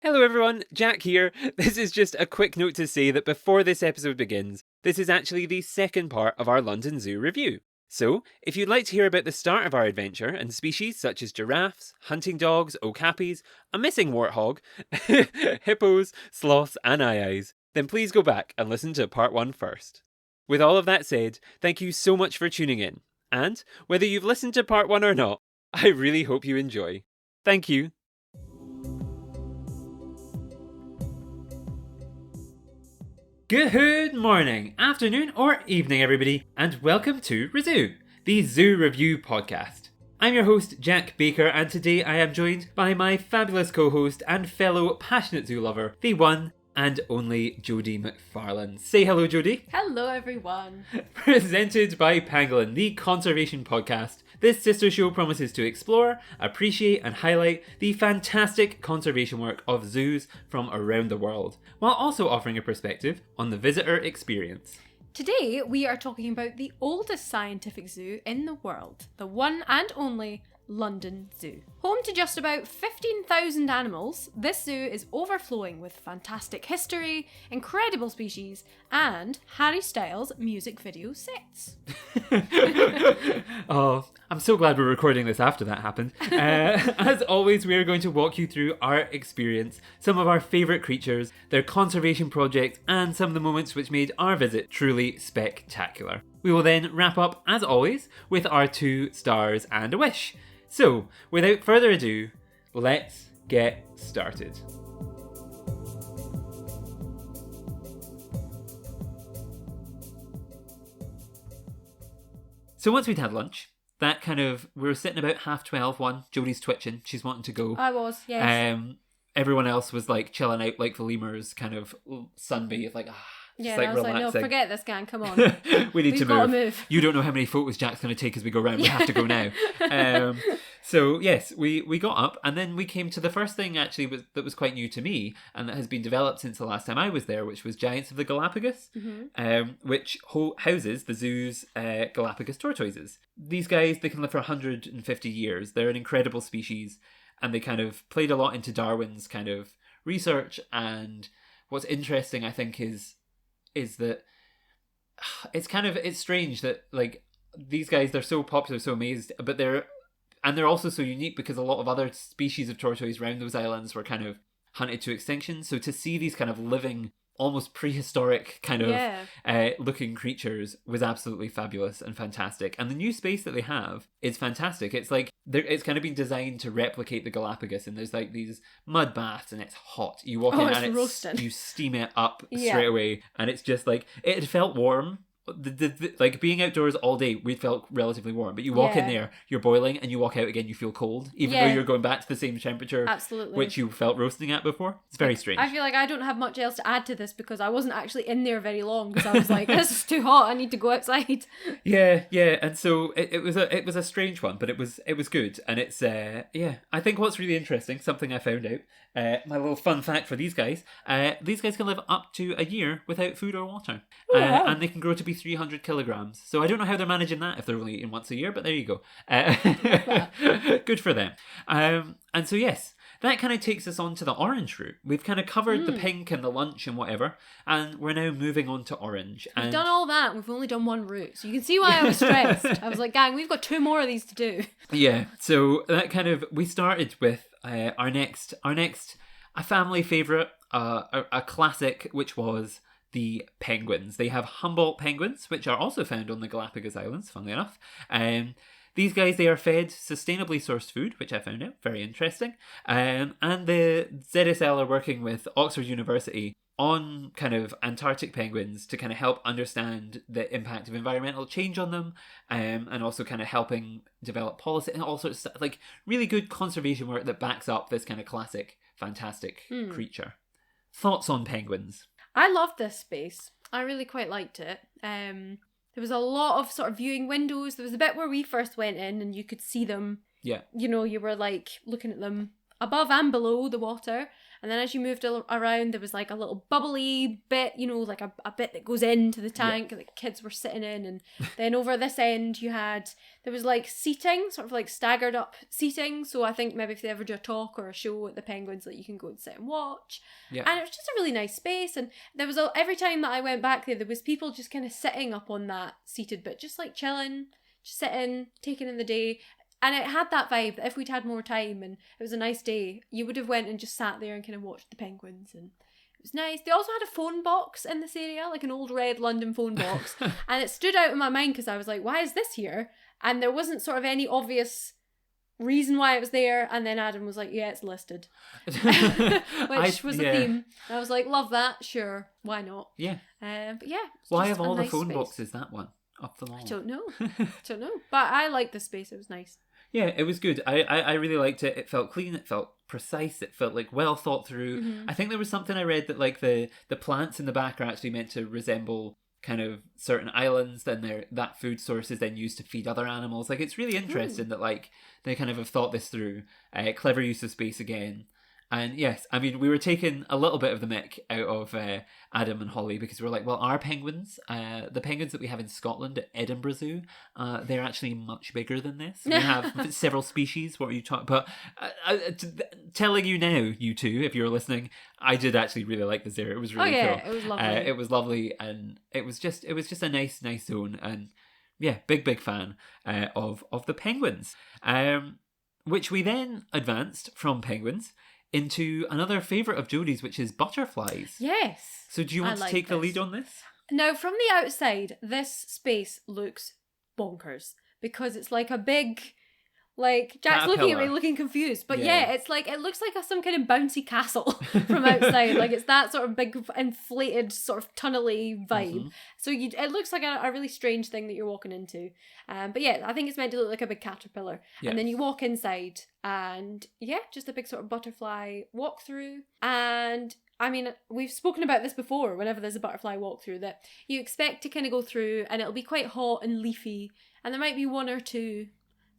Hello everyone, Jack here. This is just a quick note to say that before this episode begins, this is actually the second part of our London Zoo review. So, if you'd like to hear about the start of our adventure and species such as giraffes, hunting dogs, okapis, a missing warthog, hippos, sloths and aye-ayes, then please go back and listen to part 1 first. With all of that said, thank you so much for tuning in. And, whether you've listened to part 1 or not, I really hope you enjoy. Thank you. Good morning, afternoon, or evening, everybody, and welcome to ReZOO, the Zoo Review podcast. I'm your host, Jack Baker, and today I am joined by my fabulous co-host and fellow passionate zoo lover, the one and only Jodi McFarlane. Say hello, Jodi. Hello, everyone. Presented by Pangolin, the conservation podcast. This sister show promises to explore, appreciate and highlight the fantastic conservation work of zoos from around the world, while also offering a perspective on the visitor experience. Today, we are talking about the oldest scientific zoo in the world, the one and only London Zoo. Home to just about 15,000 animals, this zoo is overflowing with fantastic history, incredible species, and Harry Styles music video sets. Oh, I'm so glad we're recording this after that happened. As always, we are going to walk you through our experience, some of our favourite creatures, their conservation projects, and some of the moments which made our visit truly spectacular. We will then wrap up, as always, with our 2 stars and a wish. So, without further ado, let's get started. So once we'd had lunch, we were sitting about 12:30, Jodi's twitching, she's wanting to go. I was, yes. Everyone else was like chilling out like the lemurs, kind of sunbathed, like yeah, like I was relaxing. like, no, forget this, gang, come on. We need We've to got move. to move. You don't know how many photos Jack's going to take as we go round. We have to go now. So yes, we got up, and then we came to the first thing actually that was quite new to me, and that has been developed since the last time I was there, which was Giants of the Galapagos, which houses the zoo's Galapagos tortoises. These guys, they can live for 150 years. They're an incredible species, and they kind of played a lot into Darwin's kind of research. And what's interesting, I think, is that it's strange that like these guys, they're so popular, so amazed, but they're also so unique because a lot of other species of tortoise around those islands were kind of hunted to extinction. So to see these kind of living, almost prehistoric kind of looking creatures was absolutely fabulous and fantastic. And the new space that they have is fantastic. It's like it's kind of been designed to replicate the Galapagos, and there's like these mud baths, and it's hot. You walk in and you steam it up straight away, and it's just like it felt warm. Like being outdoors all day, we felt relatively warm, but you walk in there, you're boiling, and you walk out again, you feel cold, even though you're going back to the same temperature, which you felt roasting at before. It's very strange. I feel like I don't have much else to add to this because I wasn't actually in there very long, because I was like, this is too hot, I need to go outside. Yeah, and so it was a strange one, but it was good, and it's I think what's really interesting, something I found out, my little fun fact for these guys can live up to a year without food or water, and they can grow to be 300 kilograms. So I don't know how they're managing that if they're only eating once a year, but there you go. Good for them. And so yes, that kind of takes us on to the orange route. We've kind of covered the pink and the lunch and whatever, and we're now moving on to orange. We've done all that, we've only done one route. So you can see why I was stressed. I was like, gang, we've got 2 more of these to do. Yeah, so that kind of, we started with our next, a family favourite, a classic, which was the penguins. They have Humboldt penguins, which are also found on the Galapagos Islands, funnily enough. These guys, they are fed sustainably sourced food, which I found out very interesting. And the ZSL are working with Oxford University on kind of Antarctic penguins to kind of help understand the impact of environmental change on them, and also kind of helping develop policy and all sorts of stuff, like really good conservation work that backs up this kind of classic, fantastic creature. Thoughts on penguins? I loved this space. I really quite liked it. There was a lot of sort of viewing windows. There was a bit where we first went in and you could see them. Yeah. You know, you were like looking at them above and below the water. And then as you moved around, there was like a little bubbly bit, you know, like a bit that goes into the tank that kids were sitting in. And then over this end, there was like seating, sort of like staggered up seating. So I think maybe if they ever do a talk or a show at the Penguins, that you can go and sit and watch. Yeah. And it was just a really nice space. And there was every time that I went back there was people just kind of sitting up on that seated bit, just like chilling, just sitting, taking in the day. And it had that vibe that if we'd had more time and it was a nice day, you would have went and just sat there and kind of watched the penguins, and it was nice. They also had a phone box in this area, like an old red London phone box, and it stood out in my mind because I was like, why is this here? And there wasn't sort of any obvious reason why it was there, and then Adam was like, yeah, it's listed. Which was the theme. And I was like, love that, sure, why not? Yeah. But yeah. Why of all the phone boxes that one? Up the mall. I don't know. But I liked the space, it was nice. Yeah, it was good. I really liked it. It felt clean. It felt precise. It felt like well thought through. Mm-hmm. I think there was something I read that like the plants in the back are actually meant to resemble kind of certain islands. Then that food source is then used to feed other animals. Like it's really interesting that like they kind of have thought this through. Clever use of space again. And yes, I mean, we were taking a little bit of the mick out of Adam and Holly because we were like, well, our penguins, the penguins that we have in Scotland at Edinburgh Zoo, they're actually much bigger than this. We have several species. What are you talking about? Telling you now, you two, if you're listening, I did actually really like this area. It was really cool. It was lovely. It was lovely, and it was just a nice zone. And yeah, big fan of the penguins, which we then advanced from penguins into another favourite of Jodi's, which is butterflies. Yes. So do you want to take the lead on this? Now, from the outside, this space looks bonkers because it's like a big, like, Jack's looking at me looking confused. But yeah, it's like, it looks like some kind of bouncy castle from outside. Like it's that sort of big inflated sort of tunnely vibe. Mm-hmm. So it looks like a really strange thing that you're walking into. But yeah, I think it's meant to look like a big caterpillar. Yeah. And then you walk inside and yeah, just a big sort of butterfly walkthrough. And I mean, we've spoken about this before whenever there's a butterfly walkthrough, that you expect to kind of go through and it'll be quite hot and leafy. And there might be one or two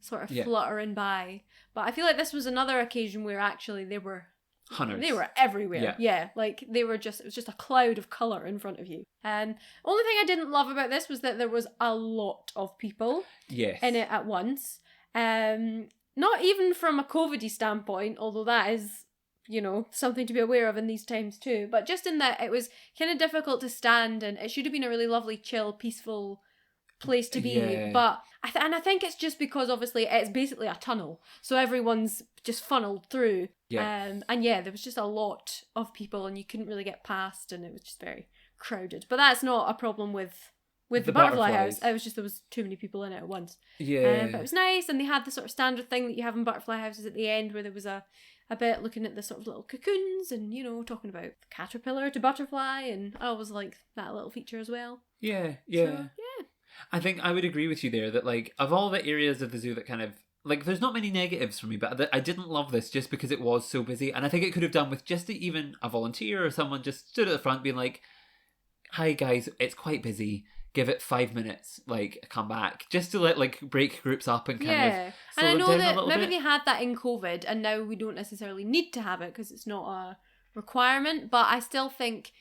sort of fluttering by. But I feel like this was another occasion where actually they were hunters. They were everywhere. Yeah. Like it was just a cloud of colour in front of you. And only thing I didn't love about this was that there was a lot of people in it at once. Not even from a COVID-y standpoint, although that is, you know, something to be aware of in these times too. But just in that it was kind of difficult to stand, and it should have been a really lovely, chill, peaceful place to be. But I think it's just because obviously it's basically a tunnel, so everyone's just funneled through. And there was just a lot of people and you couldn't really get past, and it was just very crowded. But that's not a problem with the butterfly house. It was just there was too many people in it at once. But it was nice, and they had the sort of standard thing that you have in butterfly houses at the end, where there was a bit looking at the sort of little cocoons and, you know, talking about caterpillar to butterfly, and I always like that little feature as well. So, I think I would agree with you there that, like, of all the areas of the zoo that kind of, like, there's not many negatives for me, but I didn't love this just because it was so busy. And I think it could have done with just even a volunteer or someone just stood at the front being like, hi guys, it's quite busy. Give it 5 minutes, like, come back. Just to let, like, break groups up and kind of slow and I know that maybe they had that in COVID, and now we don't necessarily need to have it because it's not a requirement, but I still think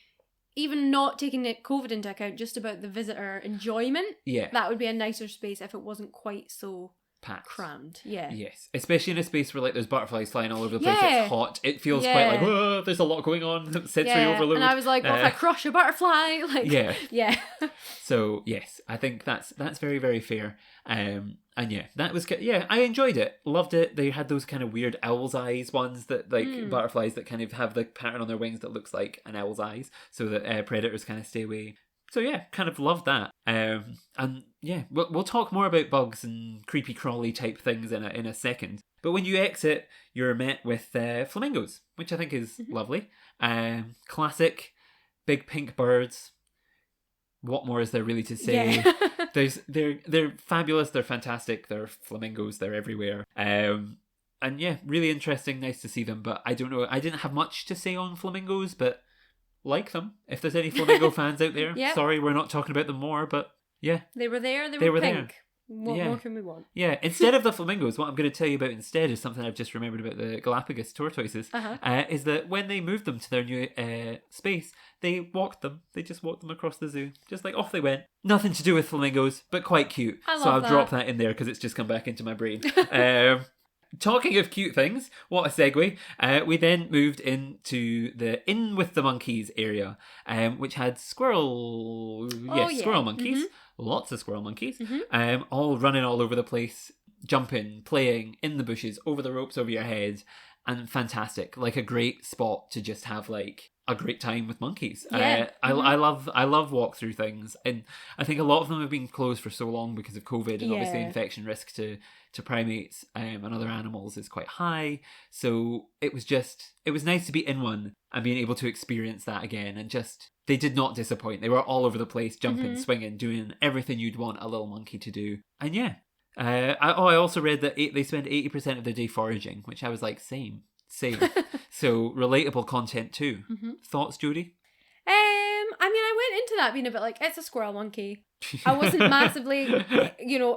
even not taking COVID into account, just about the visitor enjoyment, that would be a nicer space if it wasn't quite so packed, crammed. Yes, especially in a space where, like, there's butterflies flying all over the place. It's hot. It feels quite like, whoa, there's a lot going on. Sensory overload. And I was like, what if I crush a butterfly? Like, So yes, I think that's very, very fair. And that was I enjoyed it, loved it. They had those kind of weird owl's eyes ones that, like, butterflies that kind of have the pattern on their wings that looks like an owl's eyes, so that predators kind of stay away. So kind of loved that. We'll talk more about bugs and creepy crawly type things in a second. But when you exit, you're met with flamingos, which I think is lovely. Classic, big pink birds. What more is there really to say? They're fabulous. They're fantastic. They're flamingos. They're everywhere. Really interesting. Nice to see them. But I don't know. I didn't have much to say on flamingos, but like them. If there's any flamingo fans out there, sorry, we're not talking about them more. But yeah, they were there. They were pink. What more can we want? Yeah, instead of the flamingos, what I'm going to tell you about instead is something I've just remembered about the Galapagos tortoises, is that when they moved them to their new space, they walked them. They just walked them across the zoo. Just like off they went. Nothing to do with flamingos, but quite cute. So I'll drop that in there because it's just come back into my brain. Talking of cute things, what a segue. We then moved into the In With the Monkeys area, which had squirrel monkeys. Lots of squirrel monkeys, all running all over the place, jumping, playing in the bushes, over the ropes over your head, and fantastic. Like a great spot to just have like a great time with monkeys. I love walkthrough things, and I think a lot of them have been closed for so long because of COVID, and obviously infection risk to primates and other animals is quite high. So it was nice to be in one and being able to experience that again, and just they did not disappoint. They were all over the place, jumping, swinging, doing everything you'd want a little monkey to do. And I also read that they spend 80% of their day foraging, which I was like, same. So relatable content too. Thoughts, Jodi? I mean, I went into that being a bit like, it's a squirrel monkey. I wasn't massively,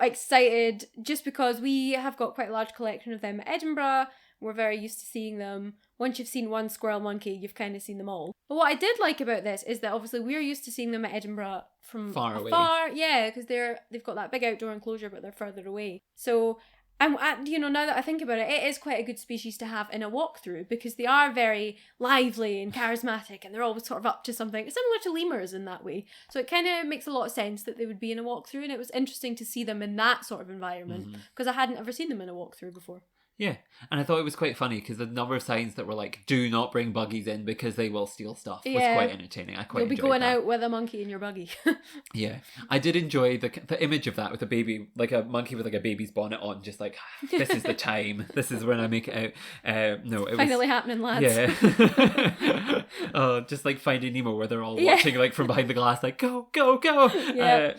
excited, just because we have got quite a large collection of them at Edinburgh. We're very used to seeing them. Once you've seen one squirrel monkey, you've kind of seen them all. But what I did like about this is that obviously we're used to seeing them at Edinburgh from far away. Yeah, because they've got that big outdoor enclosure, but they're further away. So now that I think about it, it is quite a good species to have in a walkthrough, because they are very lively and charismatic, and they're always sort of up to something. It's similar to lemurs in that way. So it kind of makes a lot of sense that they would be in a walkthrough, and it was interesting to see them in that sort of environment, because I hadn't ever seen them in a walkthrough before. Yeah, and I thought it was quite funny because the number of signs that were like, do not bring buggies in because they will steal stuff was quite entertaining. I quite enjoyed that. You'll be going out with a monkey in your buggy. Yeah, I did enjoy the image of that with a baby, like a monkey with like a baby's bonnet on, just like, this is the time. This is when I make it out. No, it finally was happening, lads. Yeah. Just like Finding Nemo, where they're all watching like from behind the glass, like, go, go, go. So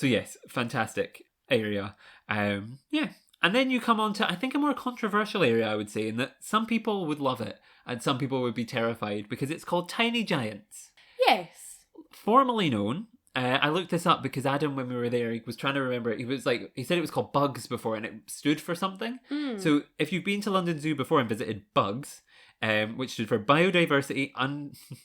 yes, fantastic area. And then you come on to, I think, a more controversial area, I would say, in that some people would love it and some people would be terrified, because it's called Tiny Giants. Yes. Formerly known, I looked this up because Adam, when we were there, he was trying to remember, he said it was called Bugs before, and it stood for something. So if you've been to London Zoo before and visited Bugs, which stood for biodiversity,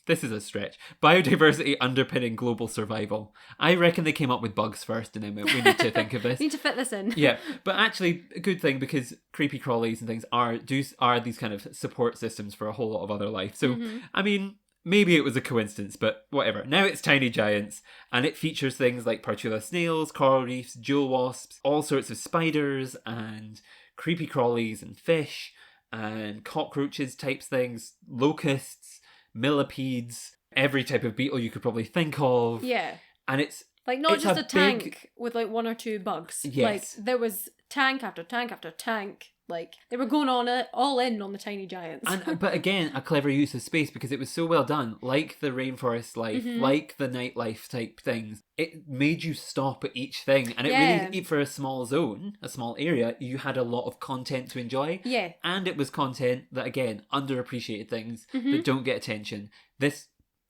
this is a stretch, biodiversity underpinning global survival. I reckon they came up with bugs first, and then we need to think of this. Need to fit this in. Yeah, but actually a good thing, because creepy crawlies and things are these kind of support systems for a whole lot of other life. So, I mean, maybe it was a coincidence, but whatever. Now it's Tiny Giants, and it features things like Portula snails, coral reefs, jewel wasps, all sorts of spiders and creepy crawlies and fish, and cockroaches types things, locusts, millipedes, every type of beetle you could probably think of. Yeah. And it's like not just a tank with like one or two bugs. Yes. Like there was tank after tank after tank. Like they were going all in on the Tiny Giants. But again, a clever use of space, because it was so well done. Like the rainforest life, like the nightlife type things. It made you stop at each thing. And it really, for a small zone, a small area, you had a lot of content to enjoy. Yeah. And it was content that, again, underappreciated things that don't get attention. This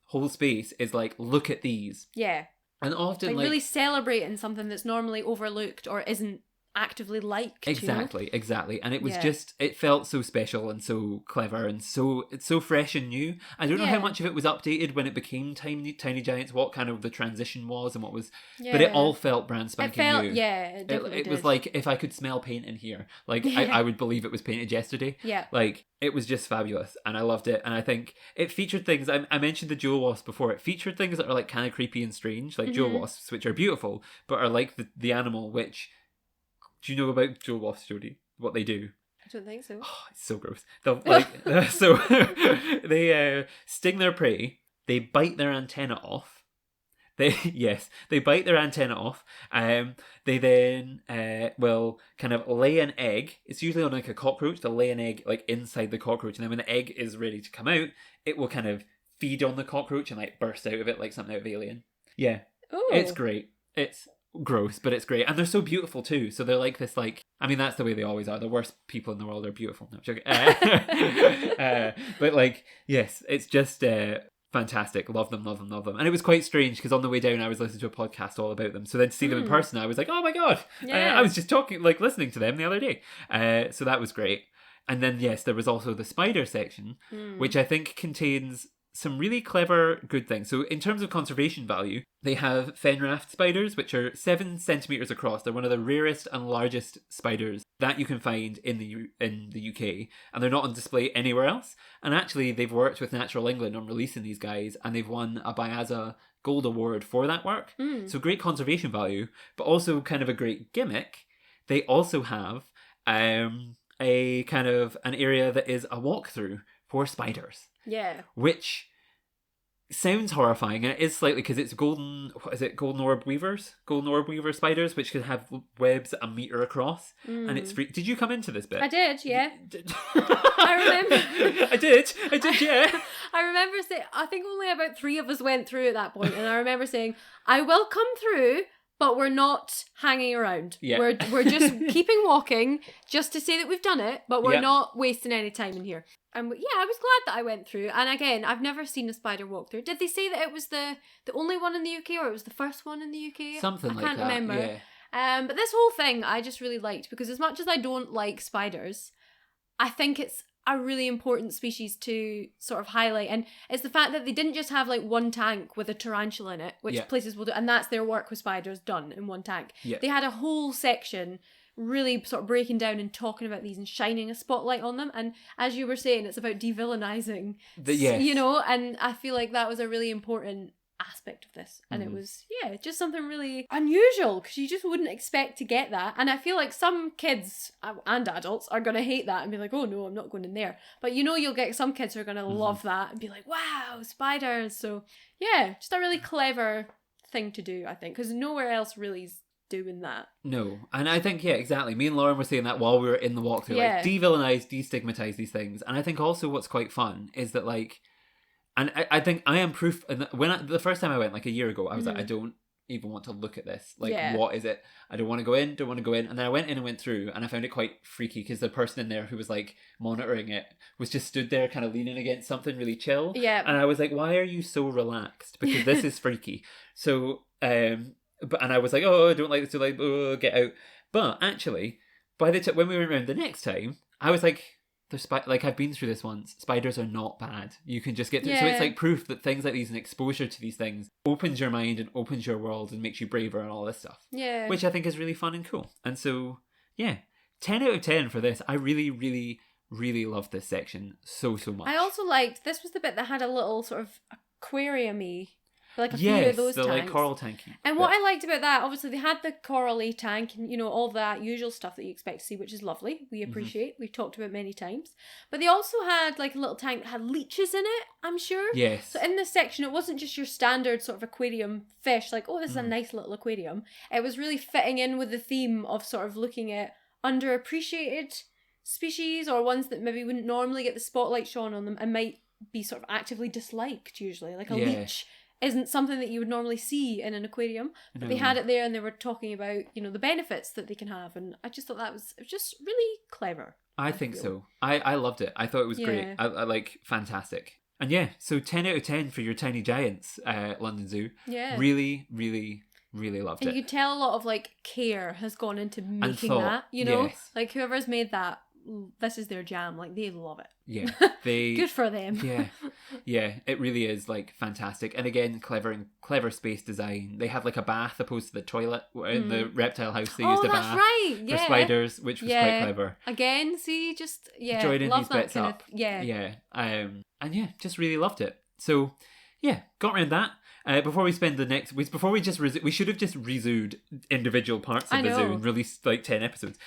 whole space is like, look at these. Yeah. And often like really celebrating something that's normally overlooked or isn't actively liked. Exactly. And it was just, it felt so special and so clever and it's so fresh and new. I don't know how much of it was updated when it became Tiny Giants, what kind of the transition was and what was, but it all felt brand spanking new. It was like, if I could smell paint in here, like I would believe it was painted yesterday. Like it was just fabulous, and I loved it. And I think it featured things, I mentioned the jewel wasp before, it featured things that are like kind of creepy and strange, like jewel wasps, which are beautiful but are like the animal, which, do you know about jewel wasps, Jodi? What they do? I don't think so. Oh, it's so gross. So they sting their prey. They bite their antenna off. They bite their antenna off. They then will kind of lay an egg. It's usually on like a cockroach. They'll lay an egg like inside the cockroach, and then when the egg is ready to come out, it will kind of feed on the cockroach and like burst out of it like something out of Alien. Yeah. Ooh. It's great. It's gross, but it's great, and they're so beautiful too. So they're like this, like, I mean, that's the way they always are. The worst people in the world are beautiful. No, I'm joking. But like, yes, it's just fantastic. Love them, love them, love them. And it was quite strange because on the way down I was listening to a podcast all about them. So then to see them in person, I was like, oh my God. Yeah. I was just listening to them the other day. So that was great. And then, yes, there was also the spider section, which I think contains some really clever, good things. So in terms of conservation value, they have fenraft spiders, which are 7 centimetres across. They're one of the rarest and largest spiders that you can find in the UK, and they're not on display anywhere else. And actually, they've worked with Natural England on releasing these guys, and they've won a Biasa Gold Award for that work. So great conservation value, but also kind of a great gimmick. They also have a kind of an area that is a walkthrough for spiders. Yeah. Which sounds horrifying, and it is slightly because it's golden orb weavers? Golden orb weaver spiders, which can have webs a metre across. And it's free. Did you come into this bit? I did, yeah. I remember. I did, yeah. I remember saying, I think only about 3 of us went through at that point, and I remember saying, I will come through, but we're not hanging around. Yeah. We're just keeping walking just to say that we've done it, but we're Yeah. not wasting any time in here. And yeah, I was glad that I went through. And again, I've never seen a spider walk through. Did they say that it was the only one in the UK, or it was the first one in the UK? Something like that. I can't remember. Yeah. But this whole thing I just really liked, because as much as I don't like spiders, I think it's a really important species to sort of highlight. And it's the fact that they didn't just have like one tank with a tarantula in it, which Yeah. places will do, and that's their work with spiders done in one tank. Yeah. They had a whole section really sort of breaking down and talking about these and shining a spotlight on them. And as you were saying, it's about de-villainising, Yes. you know, and I feel like that was a really important aspect of this, and it was just something really unusual, because you just wouldn't expect to get that. And I feel like some kids and adults are going to hate that and be like, oh no, I'm not going in there, but you know, you'll get some kids who are going to love that and be like, wow, spiders. So yeah, just a really clever thing to do, I think, because nowhere else really is doing that. No, and I think, yeah, exactly. Me and Lauren were saying that while we were in the walkthrough, like de-villainize, destigmatize these things. And I think also what's quite fun is that, like, and I think I am proof. And the first time I went, like a year ago, I was like, I don't even want to look at this. Like, what is it? I don't want to go in. And then I went in and went through, and I found it quite freaky, because the person in there who was like monitoring it was just stood there kind of leaning against something really chill. Yeah. And I was like, why are you so relaxed? Because this is freaky. So, and I was like, oh, I don't like this, so like, oh, get out. But actually, by the time when we went around the next time, I was like, like, I've been through this once. Spiders are not bad. You can just get through. So it's like proof that things like these and exposure to these things opens your mind and opens your world and makes you braver and all this stuff. Yeah. Which I think is really fun and cool. And so, yeah, 10 out of 10 for this. I really, really, really loved this section so much. I also liked, this was the bit that had a little sort of aquarium-y, like a few of those tanks. Like coral tank. And what I liked about that, obviously they had the coral-y tank and, you know, all that usual stuff that you expect to see, which is lovely. We appreciate. We've talked about it many times. But they also had like a little tank that had leeches in it, I'm sure. Yes. So in this section, it wasn't just your standard sort of aquarium fish, like, oh, this is a nice little aquarium. It was really fitting in with the theme of sort of looking at underappreciated species, or ones that maybe wouldn't normally get the spotlight shone on them and might be sort of actively disliked usually. Like a leech isn't something that you would normally see in an aquarium, but they had it there, and they were talking about, you know, the benefits that they can have, and I just thought it was just really clever. I think so. I loved it. I thought it was great. I like, fantastic. And yeah, so 10 out of 10 for your Tiny Giants London Zoo. Yeah. Really, really, really loved it. And you could tell a lot of like care has gone into making that, you know? Yes. Like whoever's made that, this is their jam. Like, they love it. Yeah. Good for them. Yeah, it really is like fantastic. And again, clever space design. They have like a bath opposed to the toilet. In the reptile house they used a bath for spiders, which was quite clever. Again, see, just joining love these that bits kind up. And just really loved it. So yeah, got around that. Before we spend the next, we should have just ReZoo'd individual parts of the zoo and released like 10 episodes.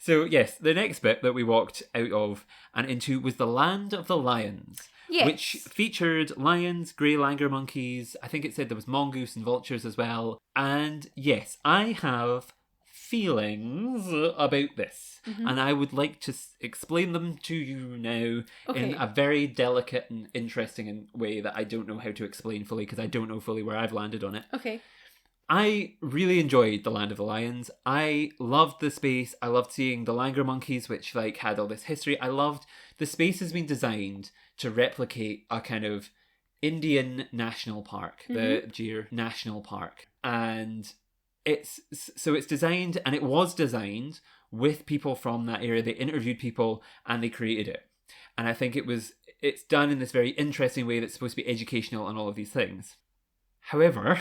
So yes, the next bit that we walked out of and into was the Land of the Lions, which featured lions, grey langur monkeys. I think it said there was mongoose and vultures as well. And yes, I have feelings about this, and I would like to explain them to you now in a very delicate and interesting way that I don't know how to explain fully, because I don't know fully where I've landed on it. Okay. I really enjoyed the Land of the Lions. I loved the space. I loved seeing the langur monkeys, which like had all this history. I loved the space has been designed to replicate a kind of Indian National Park, the Gir National Park. And it's designed, and it was designed with people from that area. They interviewed people and they created it. And I think it's done in this very interesting way that's supposed to be educational and all of these things. However,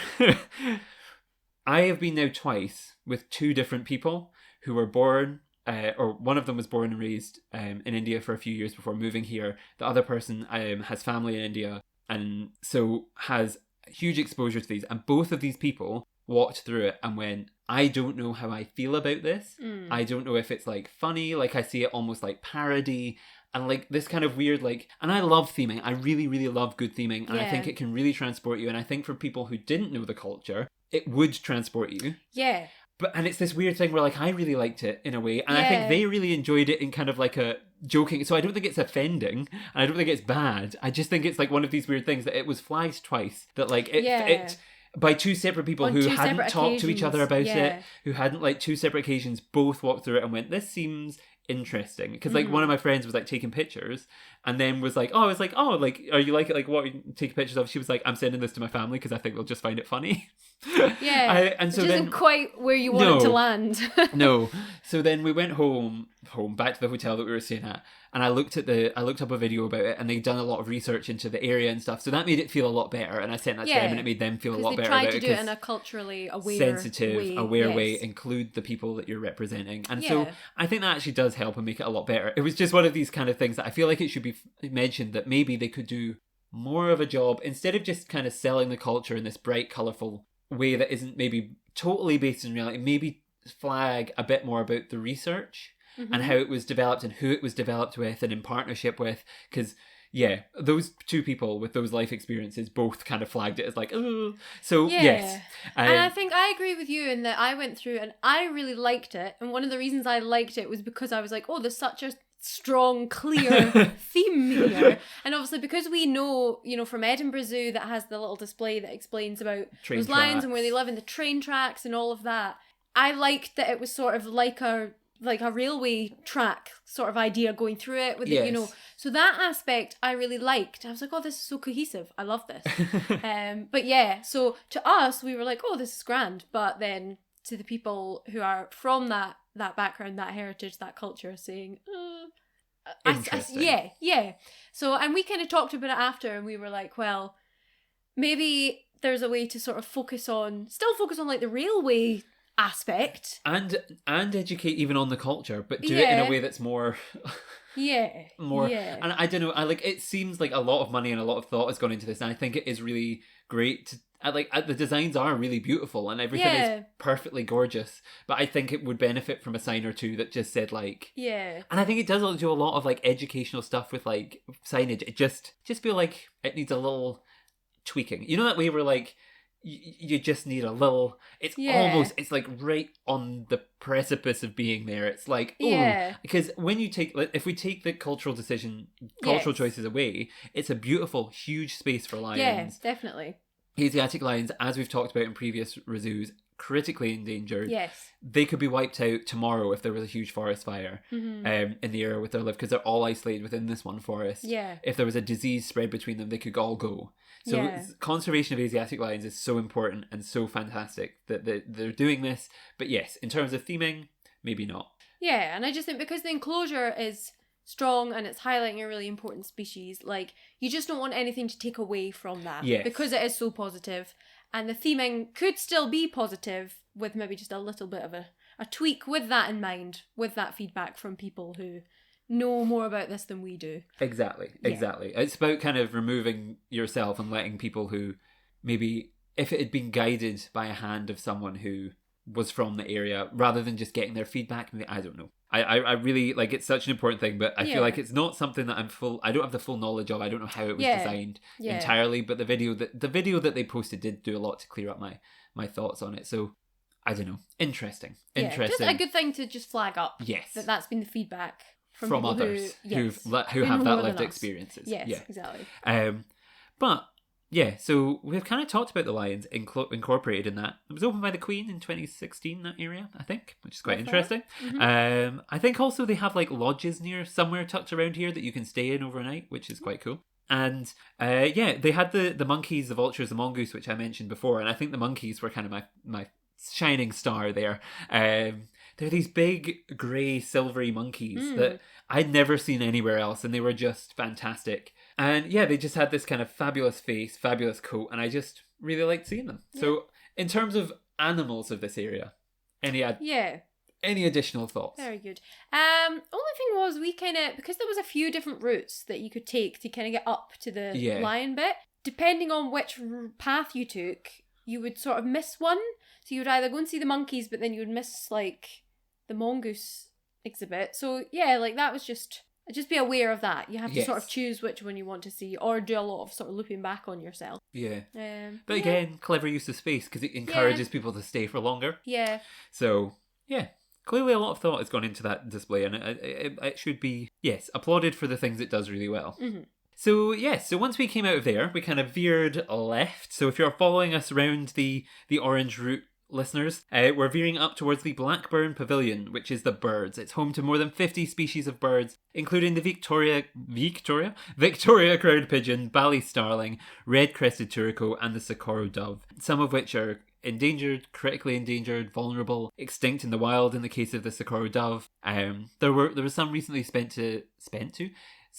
I have been now twice with two different people who were born, or one of them was born and raised in India for a few years before moving here. The other person has family in India and so has huge exposure to these. And both of these people walked through it and went, I don't know how I feel about this. I don't know if it's like funny, like I see it almost like parody. And like this kind of weird, like, and I love theming. I really, really love good theming. And I think it can really transport you. And I think for people who didn't know the culture, it would transport you. Yeah. And it's this weird thing where like I really liked it in a way. And I think they really enjoyed it in kind of like a joking. So I don't think it's offending. And I don't think it's bad. I just think it's like one of these weird things that it was flagged twice. That like it by two separate people who hadn't talked to each other about it, who hadn't like two separate occasions, both walked through it and went, this seems interesting. Because like one of my friends was like taking pictures and then was like, like, are you like it? Like, what are you taking pictures of? She was like, I'm sending this to my family because I think they'll just find it funny. And so which then isn't quite where you want it to land. No. So then we went home back to the hotel that we were staying at, and I looked up a video about it, and they'd done a lot of research into the area and stuff. So that made it feel a lot better, and I sent that to them, and it made them feel a lot better about it. Because they tried to do it in a culturally aware, sensitive, aware way, include the people that you're representing, and so I think that actually does help and make it a lot better. It was just one of these kind of things that I feel like it should be mentioned that maybe they could do more of a job instead of just kind of selling the culture in this bright, colourful way that isn't maybe totally based in reality. Maybe flag a bit more about the research and how it was developed and who it was developed with and in partnership with, because those two people with those life experiences both kind of flagged it as like, oh. So yes, and I think I agree with you in that I went through and I really liked it, and one of the reasons I liked it was because I was like, oh, there's such a strong, clear theme here. And obviously because we know, from Edinburgh Zoo that has the little display that explains about those lions and where they live in the train tracks and all of that, I liked that it was sort of like a railway track sort of idea going through it with it, so that aspect I really liked. I was like, oh, this is so cohesive, I love this. But so to us we were like, oh, this is grand, but then to the people who are from that background, that heritage, that culture, saying, interesting. So, and we kind of talked about it after, and we were like, well, maybe there's a way to sort of focus on like the railway aspect and educate even on the culture, but do it in a way that's more and I don't know, it seems like a lot of money and a lot of thought has gone into this, and I think it is really great to, the designs are really beautiful and everything is perfectly gorgeous, but I think it would benefit from a sign or two that just said like, and I think it does do a lot of like educational stuff with like signage. It just feel like it needs a little tweaking, that way where like you just need a little, it's almost, it's like right on the precipice of being there. It's like, because when you take, if we take the cultural choices away, it's a beautiful, huge space for lions. Yes, definitely. Asiatic lions, as we've talked about in previous ReZoos, critically endangered. Yes. They could be wiped out tomorrow if there was a huge forest fire in the area where they live, because they're all isolated within this one forest. Yeah. If there was a disease spread between them, they could all go. So conservation of Asiatic lions is so important and so fantastic that they're doing this. But yes, in terms of theming, maybe not. Yeah, and I just think because the enclosure is strong and it's highlighting a really important species, like, you just don't want anything to take away from that. Yes. Because it is so positive. And the theming could still be positive with maybe just a little bit of a tweak with that in mind, with that feedback from people who know more about this than we do. Exactly. It's about kind of removing yourself and letting people who maybe, if it had been guided by a hand of someone who was from the area, rather than just getting their feedback, I don't know. I really, like, it's such an important thing, but I feel like it's not something that I don't have the full knowledge of. I don't know how it was designed entirely, but the video that they posted did do a lot to clear up my thoughts on it. So I don't know. Interesting. Just a good thing to just flag up. Yes. That's been the feedback from others who have that lived experiences. Yes, exactly. But yeah, so we've kind of talked about the lions incorporated in that. It was opened by the Queen in 2016, that area, I think, which is quite interesting. I think also they have like lodges somewhere tucked around here that you can stay in overnight, which is quite cool. And they had the monkeys, the vultures, the mongoose, which I mentioned before, and I think the monkeys were kind of my shining star there. They're these big grey silvery monkeys that I'd never seen anywhere else, and they were just fantastic. And yeah, they just had this kind of fabulous face, fabulous coat, and I just really liked seeing them. Yeah. So in terms of animals of this area, any additional thoughts? Very good. Only thing was, we kind of, because there was a few different routes that you could take to kind of get up to the lion bit, depending on which path you took, you would sort of miss one. So you would either go and see the monkeys, but then you would miss like the mongoose exhibit. So yeah, like that was just be aware of that. You have to sort of choose which one you want to see, or do a lot of sort of looping back on yourself. Yeah. But again, clever use of space, because it encourages people to stay for longer. Yeah. So yeah, clearly a lot of thought has gone into that display, and it should be, applauded for the things it does really well. Mm-hmm. So so once we came out of there, we kind of veered left. So if you're following us around the orange route, listeners, we're veering up towards the Blackburn Pavilion, which is the birds. It's home to more than 50 species of birds, including the Victoria crowned pigeon, Bally starling, red-crested turco, and the Socorro dove, some of which are endangered, critically endangered, vulnerable, extinct in the wild in the case of the Socorro dove. There was some recently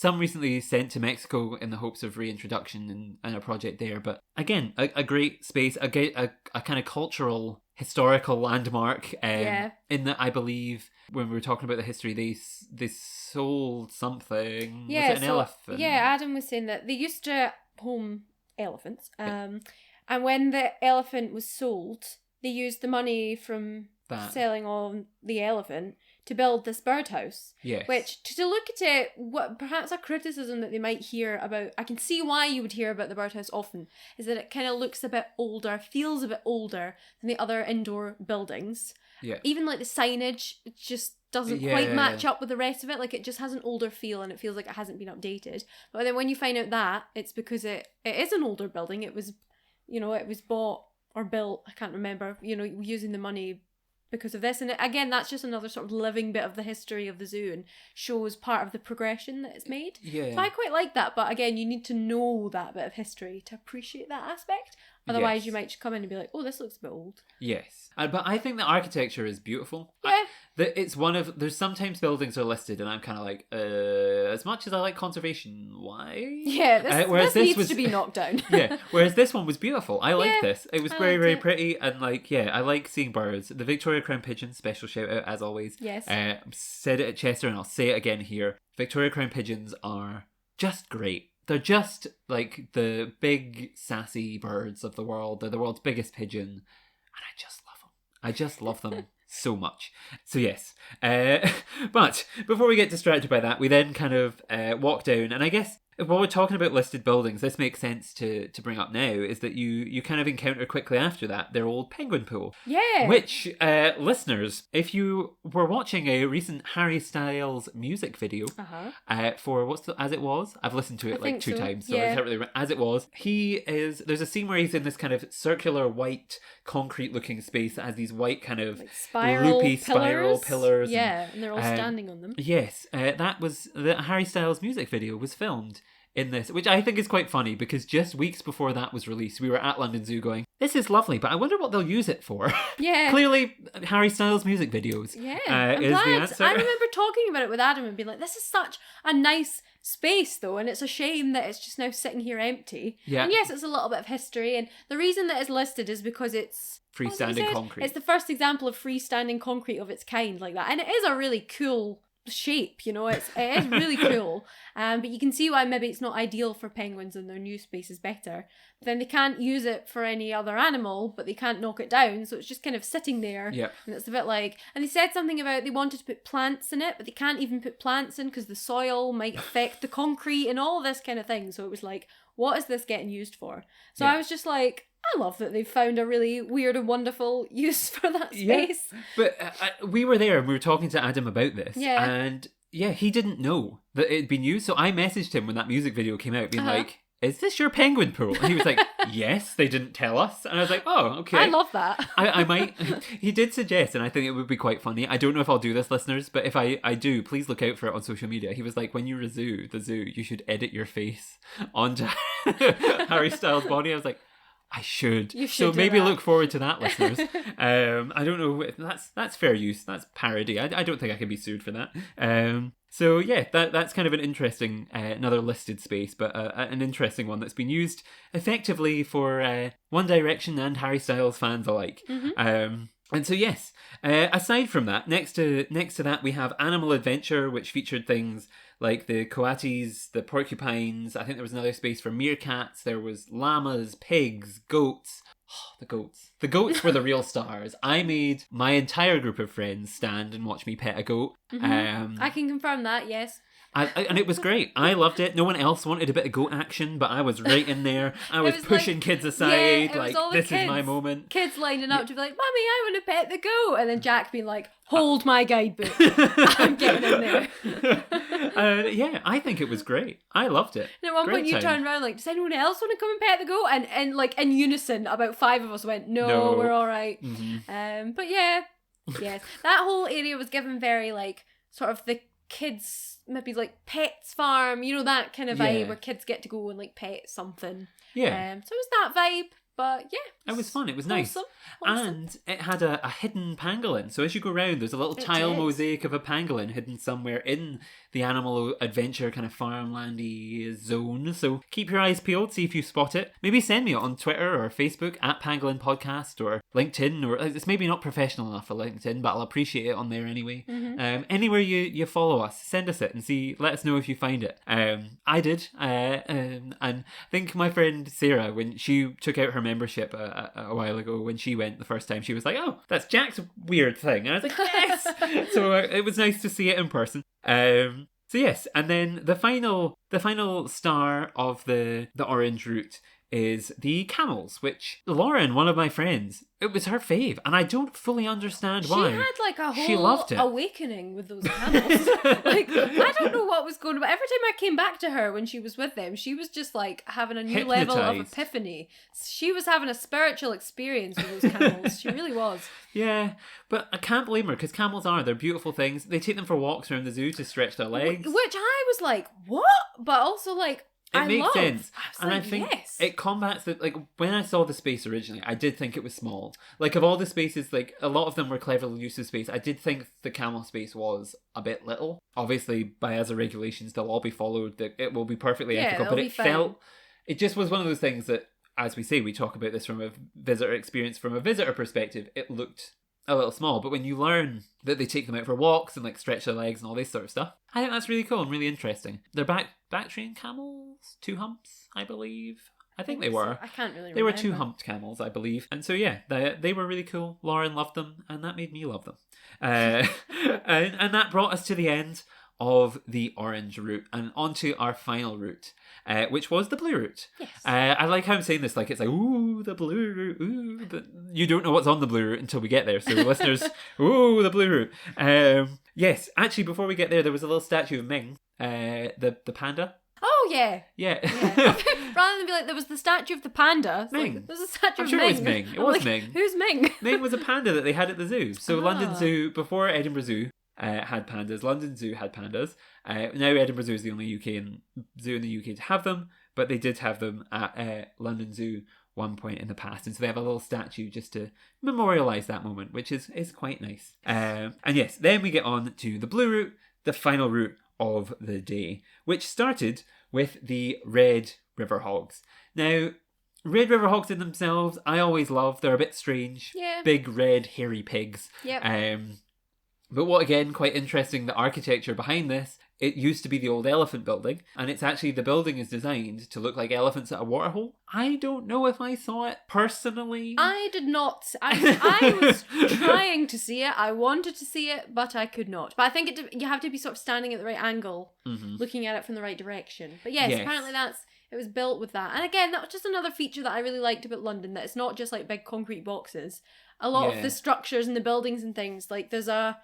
recently sent to Mexico in the hopes of reintroduction and a project there. But again, a great space, a kind of cultural, historical landmark. In that, I believe, when we were talking about the history, they sold something. Was it an elephant? Yeah, Adam was saying that they used to home elephants. And when the elephant was sold, they used the money from selling on the elephant to build this birdhouse. Yes. Which, to look at it, what perhaps a criticism that they might hear about, I can see why you would hear about the birdhouse often, is that it kind of looks a bit older, feels a bit older than the other indoor buildings. Yeah. Even like the signage, it just doesn't quite match up with the rest of it. Like, it just has an older feel and it feels like it hasn't been updated. But then when you find out that, it's because it is an older building. It was, it was bought or built, I can't remember, using the money because of this. And again, that's just another sort of living bit of the history of the zoo and shows part of the progression that it's made. Yeah. So I quite like that, but again, you need to know that bit of history to appreciate that aspect. Otherwise, you might just come in and be like, oh, this looks a bit old. Yes. But I think the architecture is beautiful. Yeah. There's sometimes buildings are listed and I'm kind of like, as much as I like conservation, why? Yeah, this needs to be knocked down. Yeah, whereas this one was beautiful. I like this. It was very, very pretty, and I like seeing birds. The Victoria Crown Pigeon, special shout out as always. Yes. Said it at Chester and I'll say it again here. Victoria Crown Pigeons are just great. They're just like the big sassy birds of the world. They're the world's biggest pigeon, and I just love them. I just love them so much. So yes, but before we get distracted by that, we then kind of walk down, and I guess while we're talking about listed buildings, this makes sense to bring up now, is that you kind of encounter quickly after that their old penguin pool. Yeah. Which, listeners, if you were watching a recent Harry Styles music video for As It Was, I've listened to it like two times, so I can't really As It Was. There's a scene where he's in this kind of circular white concrete looking space that has these white kind of like loopy spiral pillars. Yeah, and they're all standing on them. Yes, that was the Harry Styles music video was filmed in this, which I think is quite funny because just weeks before that was released, we were at London Zoo going, this is lovely, but I wonder what they'll use it for. Yeah. Clearly, Harry Styles music videos is the answer. I remember talking about it with Adam and being like, this is such a nice space though, and it's a shame that it's just now sitting here empty. Yeah. And yes, it's a little bit of history, and the reason that it's listed is because it's freestanding concrete. It's the first example of freestanding concrete of its kind like that, and it is a really cool shape, it is really cool, but you can see why maybe it's not ideal for penguins and their new space is better. But then they can't use it for any other animal, but they can't knock it down, so it's just kind of sitting there. Yep. And it's a bit like, and they said something about they wanted to put plants in it, but they can't even put plants in because the soil might affect the concrete and all this kind of thing. So it was like, what is this getting used for? So I was just like, I love that they've found a really weird and wonderful use for that space. Yeah. But we were there and we were talking to Adam about this. Yeah. And he didn't know that it had been used. So I messaged him when that music video came out being like, is this your penguin pool? And he was like, yes, they didn't tell us. And I was like, oh, okay. I love that. I might. He did suggest, and I think it would be quite funny. I don't know if I'll do this, listeners, but if I do, please look out for it on social media. He was like, when you ReZOO the zoo, you should edit your face onto Harry Styles' body. I was like, I should. You should. So do maybe that. look forward to that, listeners. I don't know. That's fair use. That's parody. I don't think I can be sued for that. So yeah, that's kind of an interesting, another listed space, but an interesting one that's been used effectively for One Direction and Harry Styles fans alike. Mm-hmm. And so yes, aside from that, next to that we have Animal Adventure, which featured things like the Coatis, the Porcupines. I think there was another space for meerkats. There was llamas, pigs, goats. Oh, the goats. The goats were the real stars. I made my entire group of friends stand and watch me pet a goat. Mm-hmm. I can confirm that, yes. And it was great. I loved it. No one else wanted a bit of goat action, but I was right in there. I was pushing kids aside, like, this is my moment. Kids lining up to be like, Mummy, I want to pet the goat. And then Jack being like, hold my guidebook. I'm getting in there. Yeah, I think it was great. I loved it. And at one point you turned around like, does anyone else want to come and pet the goat? And like in unison, about 5 of us went, no. We're all right. Mm-hmm. But yeah, yes. That whole area was given very like, sort of the kids, maybe like Pets Farm, you know, that kind of vibe where kids get to go and like pet something. Yeah. So it was that vibe, but yeah. It was fun. It was nice. Wholesome. And it had a hidden pangolin. So as you go around, there's a little tile mosaic of a pangolin hidden somewhere in the Animal Adventure kind of farmlandy zone. So keep your eyes peeled, see if you spot it. Maybe send me it on Twitter or Facebook at Pangolin Podcast or LinkedIn. Or it's maybe not professional enough for LinkedIn, but I'll appreciate it on there anyway. Mm-hmm. Anywhere you follow us, send us it and let us know if you find it. I did. And I think my friend Sarah, when she took out her membership a while ago, when she went the first time, she was like, oh, that's Jack's weird thing. And I was like, yes! So it was nice to see it in person. So yes, and then the final star of the orange route is the camels, which Lauren, one of my friends, it was her fave, and I don't fully understand why. She had like a She loved whole it. awakening with those camels. Like, I don't know what was going on, but every time I came back to her when she was with them, she was just like having a new level of epiphany. She was having a spiritual experience with those camels. She really was. Yeah, but I can't blame her, because camels they're beautiful things. They take them for walks around the zoo to stretch their legs. Which I was like, what? But also like, it makes sense. And I think it combats that. Like, when I saw the space originally, I did think it was small. Like, of all the spaces, like, a lot of them were cleverly used of space. I did think the camel space was a bit little. Obviously, by as a regulations, they'll all be followed. That it will be perfectly ethical. But it just was one of those things that, as we say, we talk about this from a visitor experience, from a visitor perspective, it looked a little small, but when you learn that they take them out for walks and like stretch their legs and all this sort of stuff, I think that's really cool and really interesting. They're back trained camels, 2 humps, I believe. I think they were. I can't really remember. They were 2 humped camels, I believe. And so yeah, they were really cool. Lauren loved them, and that made me love them. And that brought us to the end of the orange route and onto our final route, which was the blue route. Yes. I like how I'm saying this, like it's like, ooh, the blue route, ooh. But you don't know what's on the blue route until we get there. So listeners, ooh, the blue route. Yes, actually, before we get there was a little statue of Ming, the panda. Oh, yeah. Yeah. Rather than be like, there was the statue of the panda. Ming. Like, there's a statue I'm of sure Ming. it was Ming. It was Ming. Who's Ming? Ming was a panda that they had at the zoo. So London Zoo, before Edinburgh Zoo, had pandas. London Zoo had pandas. Now Edinburgh Zoo is the only zoo in the UK to have them, but they did have them at London Zoo one point in the past, and so they have a little statue just to memorialise that moment, which is quite nice. And yes, then we get on to the blue route, the final route of the day, which started with the red river hogs. Now, red river hogs in themselves, I always love. They're a bit strange. Yeah. Big red hairy pigs. Yep. But what, again, quite interesting, the architecture behind this, it used to be the old elephant building, and it's actually, the building is designed to look like elephants at a waterhole. I don't know if I saw it personally. I did not. I was trying to see it. I wanted to see it, but I could not. But I think you have to be sort of standing at the right angle, looking at it from the right direction. But yes, apparently it was built with that. And again, that was just another feature that I really liked about London, that it's not just like big concrete boxes. A lot of the structures and the buildings and things, like there's a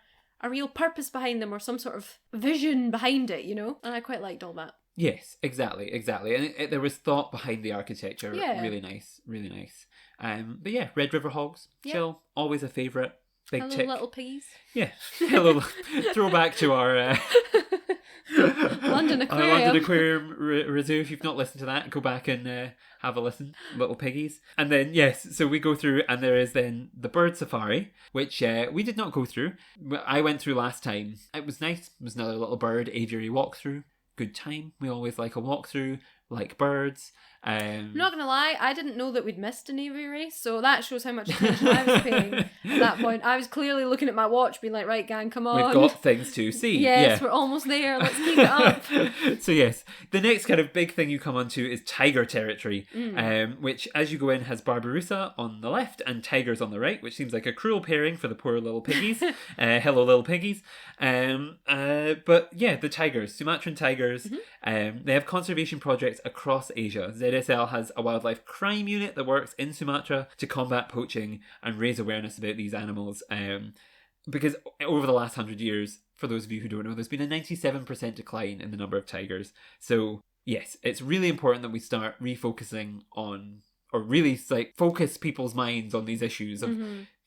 real purpose behind them, or some sort of vision behind it, you know? And I quite liked all that. Yes, exactly. And there was thought behind the architecture. Yeah. Really nice, really nice. But yeah, Red River Hogs, Yeah. chill, always a favourite. Big Hello, tick. little piggies. Yeah, hello. Throwback to our London our Aquarium. London Aquarium ReZOO. If you've not listened to that, go back and have a listen. Little piggies. And then yes, so we go through, and there is then the bird safari, which we did not go through. I went through last time. It was nice. It was another little bird aviary walkthrough. Good time. We always like a walkthrough, like birds. I'm not going to lie, I didn't know that we'd missed an aviary, so that shows how much attention I was paying at that point. I was clearly looking at my watch, being like, right, gang, come on. We've got things to see. Yes, we're almost there. Let's keep it up. So yes, the next kind of big thing you come onto is tiger territory, which as you go in has Barbaroussa on the left and tigers on the right, which seems like a cruel pairing for the poor little piggies. Hello, little piggies. But yeah, the tigers, Sumatran tigers, they have conservation projects across Asia. ZSL has a wildlife crime unit that works in Sumatra to combat poaching and raise awareness about these animals. Because over the last 100 years, for those of you who don't know, there's been a 97% decline in the number of tigers. So yes, it's really important that we start refocusing on, or really like focus people's minds on these issues of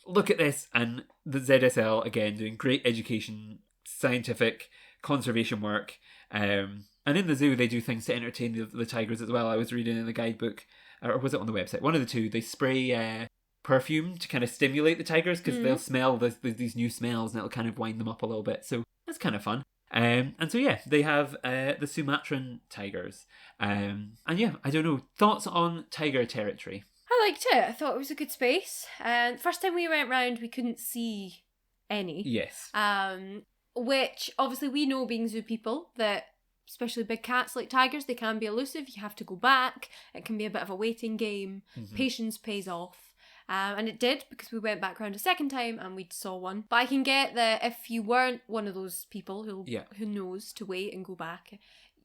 look at this. And the ZSL again doing great education, scientific conservation work. And in the zoo, they do things to entertain the tigers as well. I was reading in the guidebook, or was it on the website? One of the two. They spray perfume to kind of stimulate the tigers because they'll smell these new smells and it'll kind of wind them up a little bit. So that's kind of fun. And so yeah, they have the Sumatran tigers. And yeah, I don't know, thoughts on tiger territory? I liked it. I thought it was a good space. And first time we went round, we couldn't see any. Yes. Which obviously we know, being zoo people, that especially big cats like tigers, they can be elusive. You have to go back. It can be a bit of a waiting game. Patience pays off. And it did, because we went back around a second time and we saw one. But I can get that if you weren't one of those people who knows to wait and go back,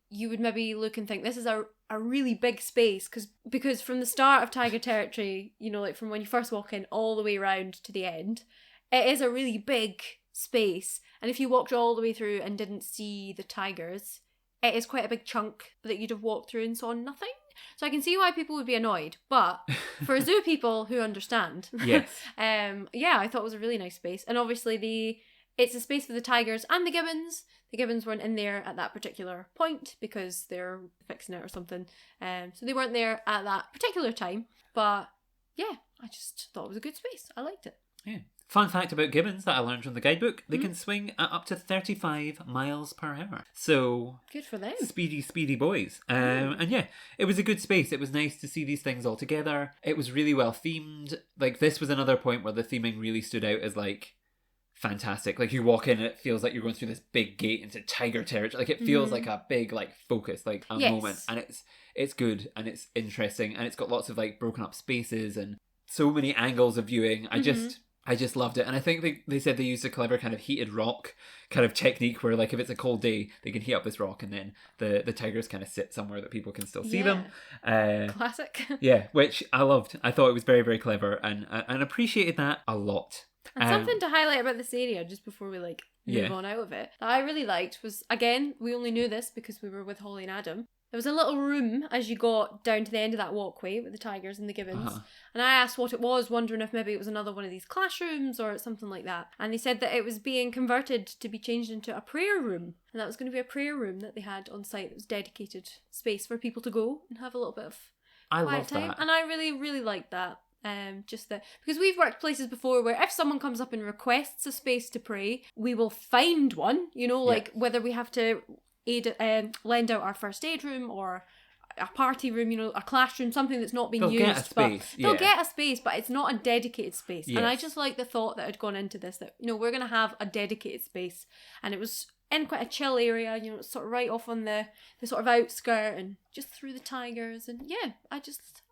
you would maybe look and think this is a really big space, because from the start of tiger territory, you know, like from when you first walk in all the way around to the end, it is a really big space. And if you walked all the way through and didn't see the tigers, it is quite a big chunk that you'd have walked through and saw nothing. So I can see why people would be annoyed. But for zoo people who understand, yes, yeah, I thought it was a really nice space. And obviously it's a space for the tigers and the gibbons. The gibbons weren't in there at that particular point because they're fixing it or something. So they weren't there at that particular time. But yeah, I just thought it was a good space. I liked it. Yeah. Fun fact about gibbons that I learned from the guidebook, they can swing at up to 35 miles per hour. So good for them. Speedy boys. And yeah, it was a good space. It was nice to see these things all together. It was really well themed. Like, this was another point where the theming really stood out as like fantastic. Like, you walk in and it feels like you're going through this big gate into tiger territory. Like, it feels like a big like focus, like a moment. And it's good and it's interesting and it's got lots of like broken up spaces and so many angles of viewing. I just loved it. And I think they said they used a clever kind of heated rock kind of technique where, like, if it's a cold day, they can heat up this rock and then the tigers kind of sit somewhere that people can still see them. Classic. Yeah, which I loved. I thought it was very, very clever and appreciated that a lot. And something to highlight about this area, just before we move on out of it, that I really liked was, again, we only knew this because we were with Holly and Adam. There was a little room as you got down to the end of that walkway with the tigers and the gibbons. And I asked what it was, wondering if maybe it was another one of these classrooms or something like that. And they said that it was being converted to be changed into a prayer room. And that was going to be a prayer room that they had on site. It was dedicated space for people to go and have a little bit of quiet time. That. And I really, really liked that. Just that, because we've worked places before where if someone comes up and requests a space to pray, we will find one, you know, like whether we have to lend out our first aid room or a party room, you know, a classroom, something that's not being used. They'll get a space, but it's not a dedicated space. Yes. And I just like the thought that had gone into this, that, you know, we're going to have a dedicated space. And it was in quite a chill area, you know, it's sort of right off on the sort of outskirt and just through the tigers. And yeah,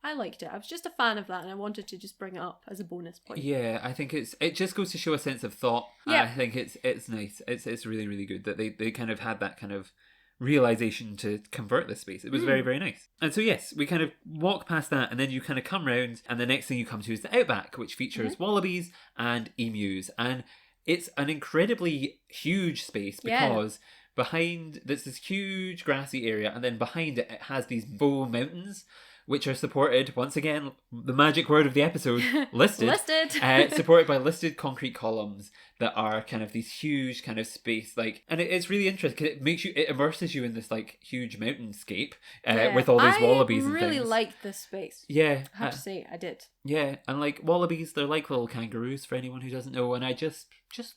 I liked it. I was just a fan of that and I wanted to just bring it up as a bonus point. Yeah, I think it just goes to show a sense of thought. Yeah. I think it's nice. It's really, really good that they kind of had that kind of realization to convert this space. It was very, very nice. And so yes, we kind of walk past that and then you kind of come round and the next thing you come to is the Outback, which features wallabies and emus. And it's an incredibly huge space because behind, there's this huge grassy area, and then behind it, it has these bow mountains, which are supported, once again, the magic word of the episode, listed. Supported by listed concrete columns that are kind of these huge kind of space, like, and it's really interesting because it immerses you in this like huge mountainscape with all these wallabies and things. I really liked this space. Yeah. I have to say, I did. Yeah, and like wallabies, they're like little kangaroos for anyone who doesn't know, and I just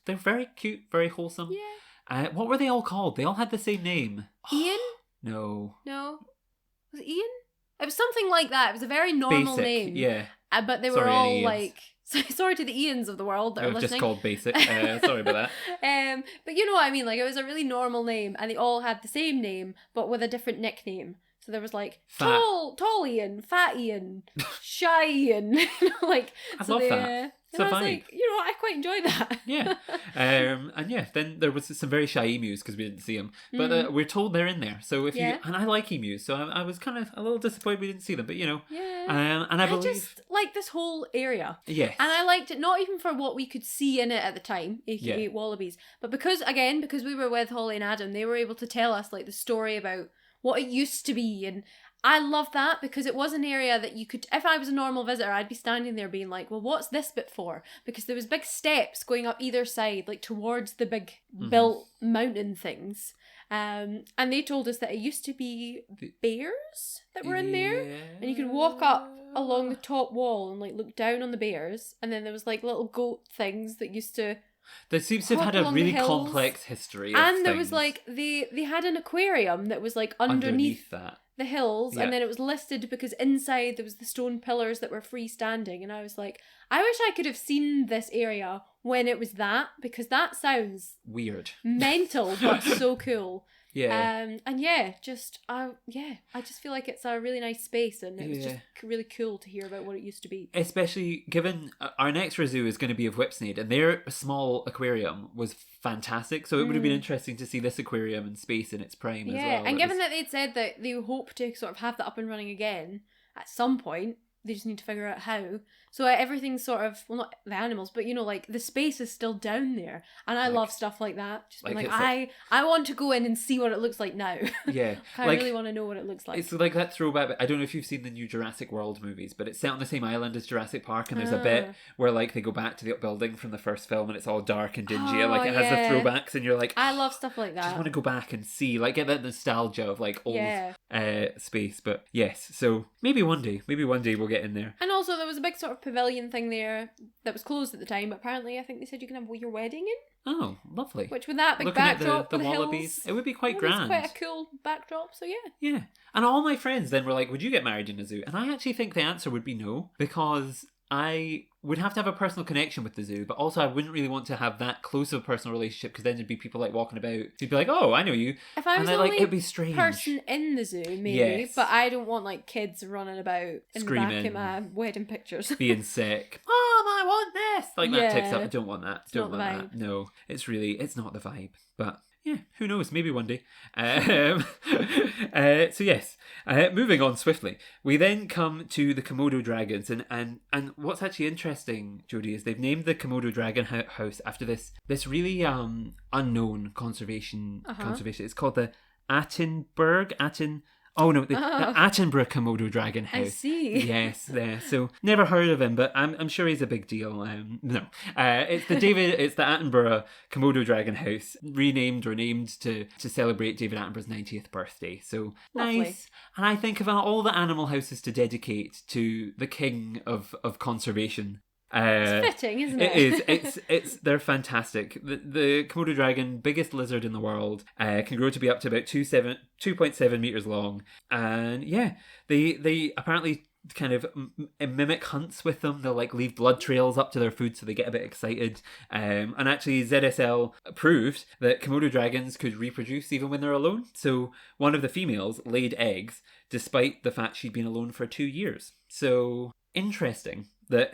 they're very cute, very wholesome. Yeah. What were they all called? They all had the same name. Ian? No. Was it Ian? It was something like that. It was a very normal Basic, name. yeah. But they were all like... Sorry to the Ians of the world that are listening. Just called Basic. Sorry about that. But you know what I mean? Like, it was a really normal name, and they all had the same name, but with a different nickname. So there was like tall Ian, fat Ian, shy Ian. Like, I love that. And I was like, you know what, I quite enjoyed that. Yeah. And yeah, then there was some very shy emus because we didn't see them. But we're told they're in there. So if you... And I like emus, so I was kind of a little disappointed we didn't see them. But, you know. Yeah. And I believe... just like this whole area. Yes. And I liked it, not even for what we could see in it at the time, aka wallabies, but because we were with Holly and Adam, they were able to tell us like the story about what it used to be, and I love that because it was an area that you could, if I was a normal visitor, I'd be standing there being like, well, what's this bit for? Because there was big steps going up either side, like towards the big built mountain things. And they told us that it used to be bears that were in there, and you could walk up along the top wall and like look down on the bears, and then there was like little goat things that used to... There seems to have had a really complex history of and there things. was like they had an aquarium that was like underneath that. The hills, and then it was listed because inside there was the stone pillars that were freestanding, and I was like, I wish I could have seen this area when it was that, because that sounds weird, mental, but so cool. Yeah. And I just feel like it's a really nice space, and it was just really cool to hear about what it used to be. Especially given our next ReZOO is going to be of Whipsnade, and their small aquarium was fantastic. So it would have been interesting to see this aquarium in space in its prime as well. Yeah, and given that they'd said that they hope to sort of have that up and running again at some point, they just need to figure out how. So everything's sort of, well, not the animals, but, you know, like, the space is still down there. And I love stuff like that. Just being I want to go in and see what it looks like now. Yeah. I really want to know what it looks like. It's like that throwback. I don't know if you've seen the new Jurassic World movies, but it's set on the same island as Jurassic Park, and there's a bit where, like, they go back to the building from the first film, and it's all dark and dingy, and, like, it has the throwbacks, and you're like... I love stuff like that. I just want to go back and see, like, get that nostalgia of, like, old space. But, yes, so maybe one day we'll get in there. And also, there was a big sort of pavilion thing there that was closed at the time, but apparently I think they said you can have your wedding in. Oh, lovely. Which, with that big Looking backdrop, at the with Wallabies, hills, it would be quite grand. It's quite a cool backdrop, so yeah. Yeah. And all my friends then were like, would you get married in a zoo? And I actually think the answer would be no, because I would have to have a personal connection with the zoo, but also I wouldn't really want to have that close of a personal relationship, because then there'd be people like walking about. You'd be like, oh, I know you. If I was and the only it'd be strange. person in the zoo, maybe, but I don't want like kids running about in Screaming, the back of my wedding pictures. Being sick. Mom, I want this! Like that type stuff. I don't want that. Don't want that. No. It's not the vibe. But yeah, who knows? Maybe one day. So yes, moving on swiftly, we then come to the Komodo Dragons, and what's actually interesting, Jodi, is they've named the Komodo Dragon house after this really unknown conservation. It's called the the Attenborough Komodo Dragon house. I see. Yes, there. So never heard of him, but I'm sure he's a big deal. No, it's the Attenborough Komodo Dragon house, renamed or named to celebrate David Attenborough's 90th birthday. So lovely. Nice. And I think of all the animal houses to dedicate to the king of conservation. It's fitting, isn't it? It is. They're fantastic. The Komodo dragon, biggest lizard in the world, can grow to be up to about 2.7 meters long, and they apparently kind of mimic hunts with them. They'll like leave blood trails up to their food, so they get a bit excited. And actually, ZSL proved that Komodo dragons could reproduce even when they're alone. So one of the females laid eggs, despite the fact she'd been alone for 2 years. So interesting that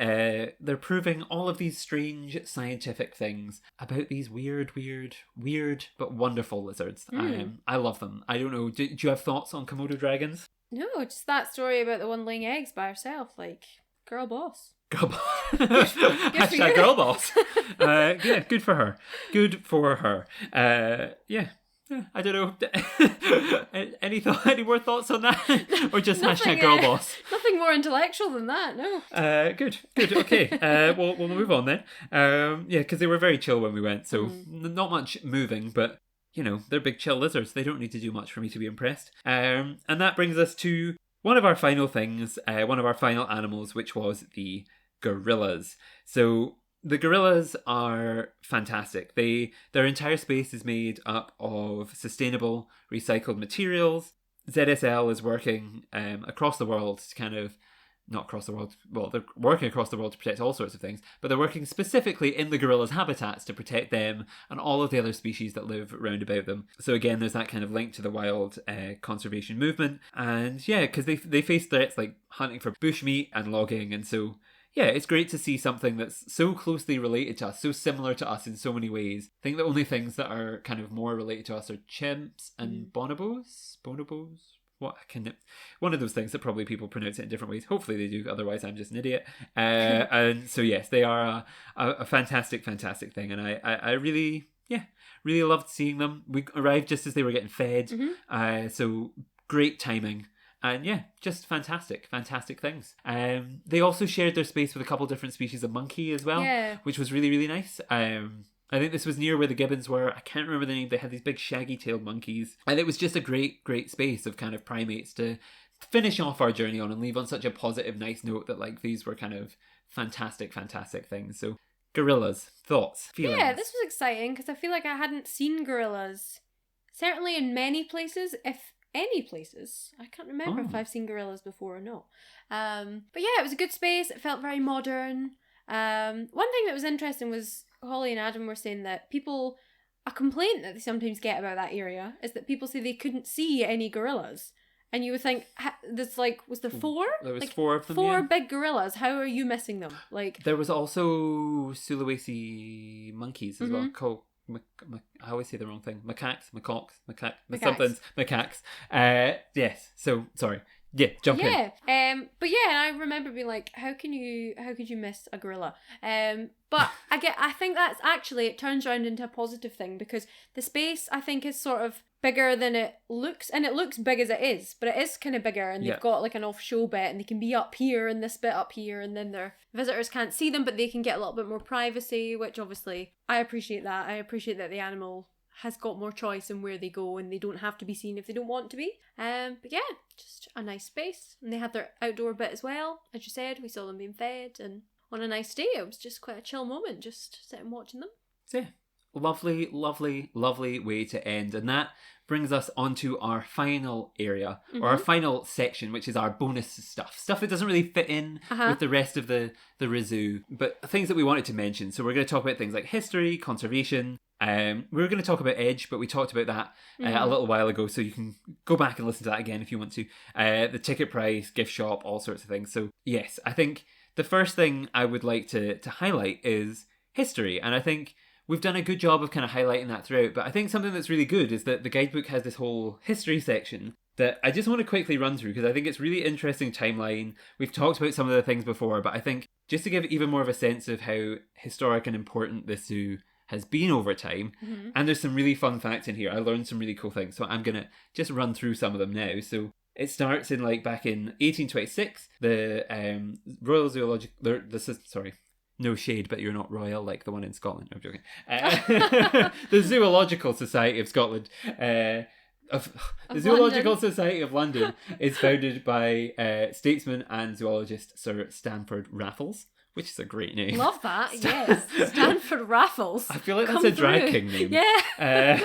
they're proving all of these strange scientific things about these weird but wonderful lizards. I love them. I don't know, do you have thoughts on Komodo dragons? No, just that story about the one laying eggs by herself, like, girl boss. Girl boss. Girl boss. Yeah, good for her. Yeah. I don't know. Any more thoughts on that? Or just Nothing, hashtag girl boss? Nothing more intellectual than that, no. Good. Okay. We'll move on then. Yeah, because they were very chill when we went, so not much moving, but you know, they're big chill lizards. They don't need to do much for me to be impressed. And that brings us to one of our final things, one of our final animals, which was the gorillas. So the gorillas are fantastic. Their entire space is made up of sustainable recycled materials. ZSL is working across the world to kind of, not across the world, well, they're working across the world to protect all sorts of things, but they're working specifically in the gorillas' habitats to protect them and all of the other species that live round about them. So again, there's that kind of link to the wild conservation movement. And yeah, because they face threats like hunting for bushmeat and logging, and so yeah, it's great to see something that's so closely related to us, so similar to us in so many ways. I think the only things that are kind of more related to us are chimps and bonobos? Bonobos? One of those things that probably people pronounce it in different ways. Hopefully they do, otherwise I'm just an idiot. And so yes, they are a fantastic, fantastic thing. And I really loved seeing them. We arrived just as they were getting fed. So great timing. And yeah, just fantastic things. They also shared their space with a couple different species of monkey as well, which was really, really nice. I think this was near where the Gibbons were. I can't remember the name. They had these big shaggy-tailed monkeys. And it was just a great, great space of kind of primates to finish off our journey on and leave on such a positive, nice note that like these were kind of fantastic things. So gorillas, thoughts, feelings? Yeah, this was exciting because I feel like I hadn't seen gorillas, certainly in many places, if any places. I can't remember if I've seen gorillas before or not. But yeah, it was a good space. It felt very modern. One thing that was interesting was Holly and Adam were saying that a complaint that they sometimes get about that area is that people say they couldn't see any gorillas. And you would think, was there four? There was four of them, Four big gorillas. How are you missing them? There was also Sulawesi monkeys as well. I always say the wrong thing. Macaques. Yes. So, sorry. Yeah, jump in. But yeah, and I remember being like, how could you miss a gorilla? But I think that's actually, it turns around into a positive thing because the space, I think, is sort of bigger than it looks, and it looks big as it is, but it is kind of bigger, and they've got like an off-show bit, and they can be up here and this bit up here, and then their visitors can't see them, but they can get a little bit more privacy, which obviously I appreciate that. I appreciate that the animal has got more choice in where they go and they don't have to be seen if they don't want to be. But yeah, just a nice space. And they had their outdoor bit as well. As you said, we saw them being fed, and on a nice day, it was just quite a chill moment, just sitting watching them. So yeah, lovely way to end. And that brings us onto our final area, or our final section, which is our bonus stuff that doesn't really fit in with the rest of the ReZOO, but things that we wanted to mention. So we're going to talk about things like history, conservation. We were going to talk about Edge, but we talked about that a little while ago, so you can go back and listen to that again if you want to. The ticket price, gift shop, all sorts of things. So yes, I think the first thing I would like to highlight is history, and I think we've done a good job of kind of highlighting that throughout, but I think something that's really good is that the guidebook has this whole history section that I just want to quickly run through because I think it's really interesting timeline. We've talked about some of the things before, but I think just to give even more of a sense of how historic and important this zoo has been over time, and there's some really fun facts in here. I learned some really cool things, so I'm going to just run through some of them now. So it starts in back in 1826, the Royal Zoological... No shade, but you're not royal like the one in Scotland. No, I'm joking. The Zoological Society of Scotland, the Zoological Society of London, is founded by statesman and zoologist Sir Stanford Raffles, which is a great name. Love that. Yes, Stanford Raffles. I feel like that's a drag king name. Yeah.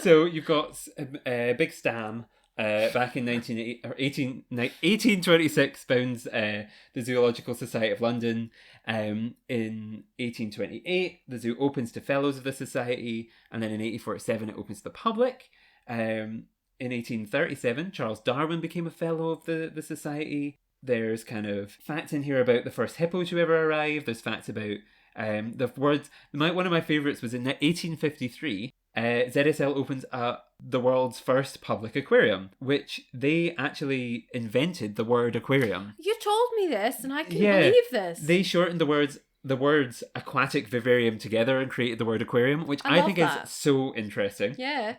So you've got Big Stam. Back in 1826, founds the Zoological Society of London. In 1828, the zoo opens to fellows of the society, and then in 1847, it opens to the public. In 1837, Charles Darwin became a fellow of the society. There's kind of facts in here about the first hippo to ever arrive. There's facts about the words. One of my favourites was in 1853. ZSL opens the world's first public aquarium, which they actually invented the word aquarium. You told me this, and I couldn't believe this. They shortened the the words aquatic vivarium together and created the word aquarium, which I think is so interesting. Yeah.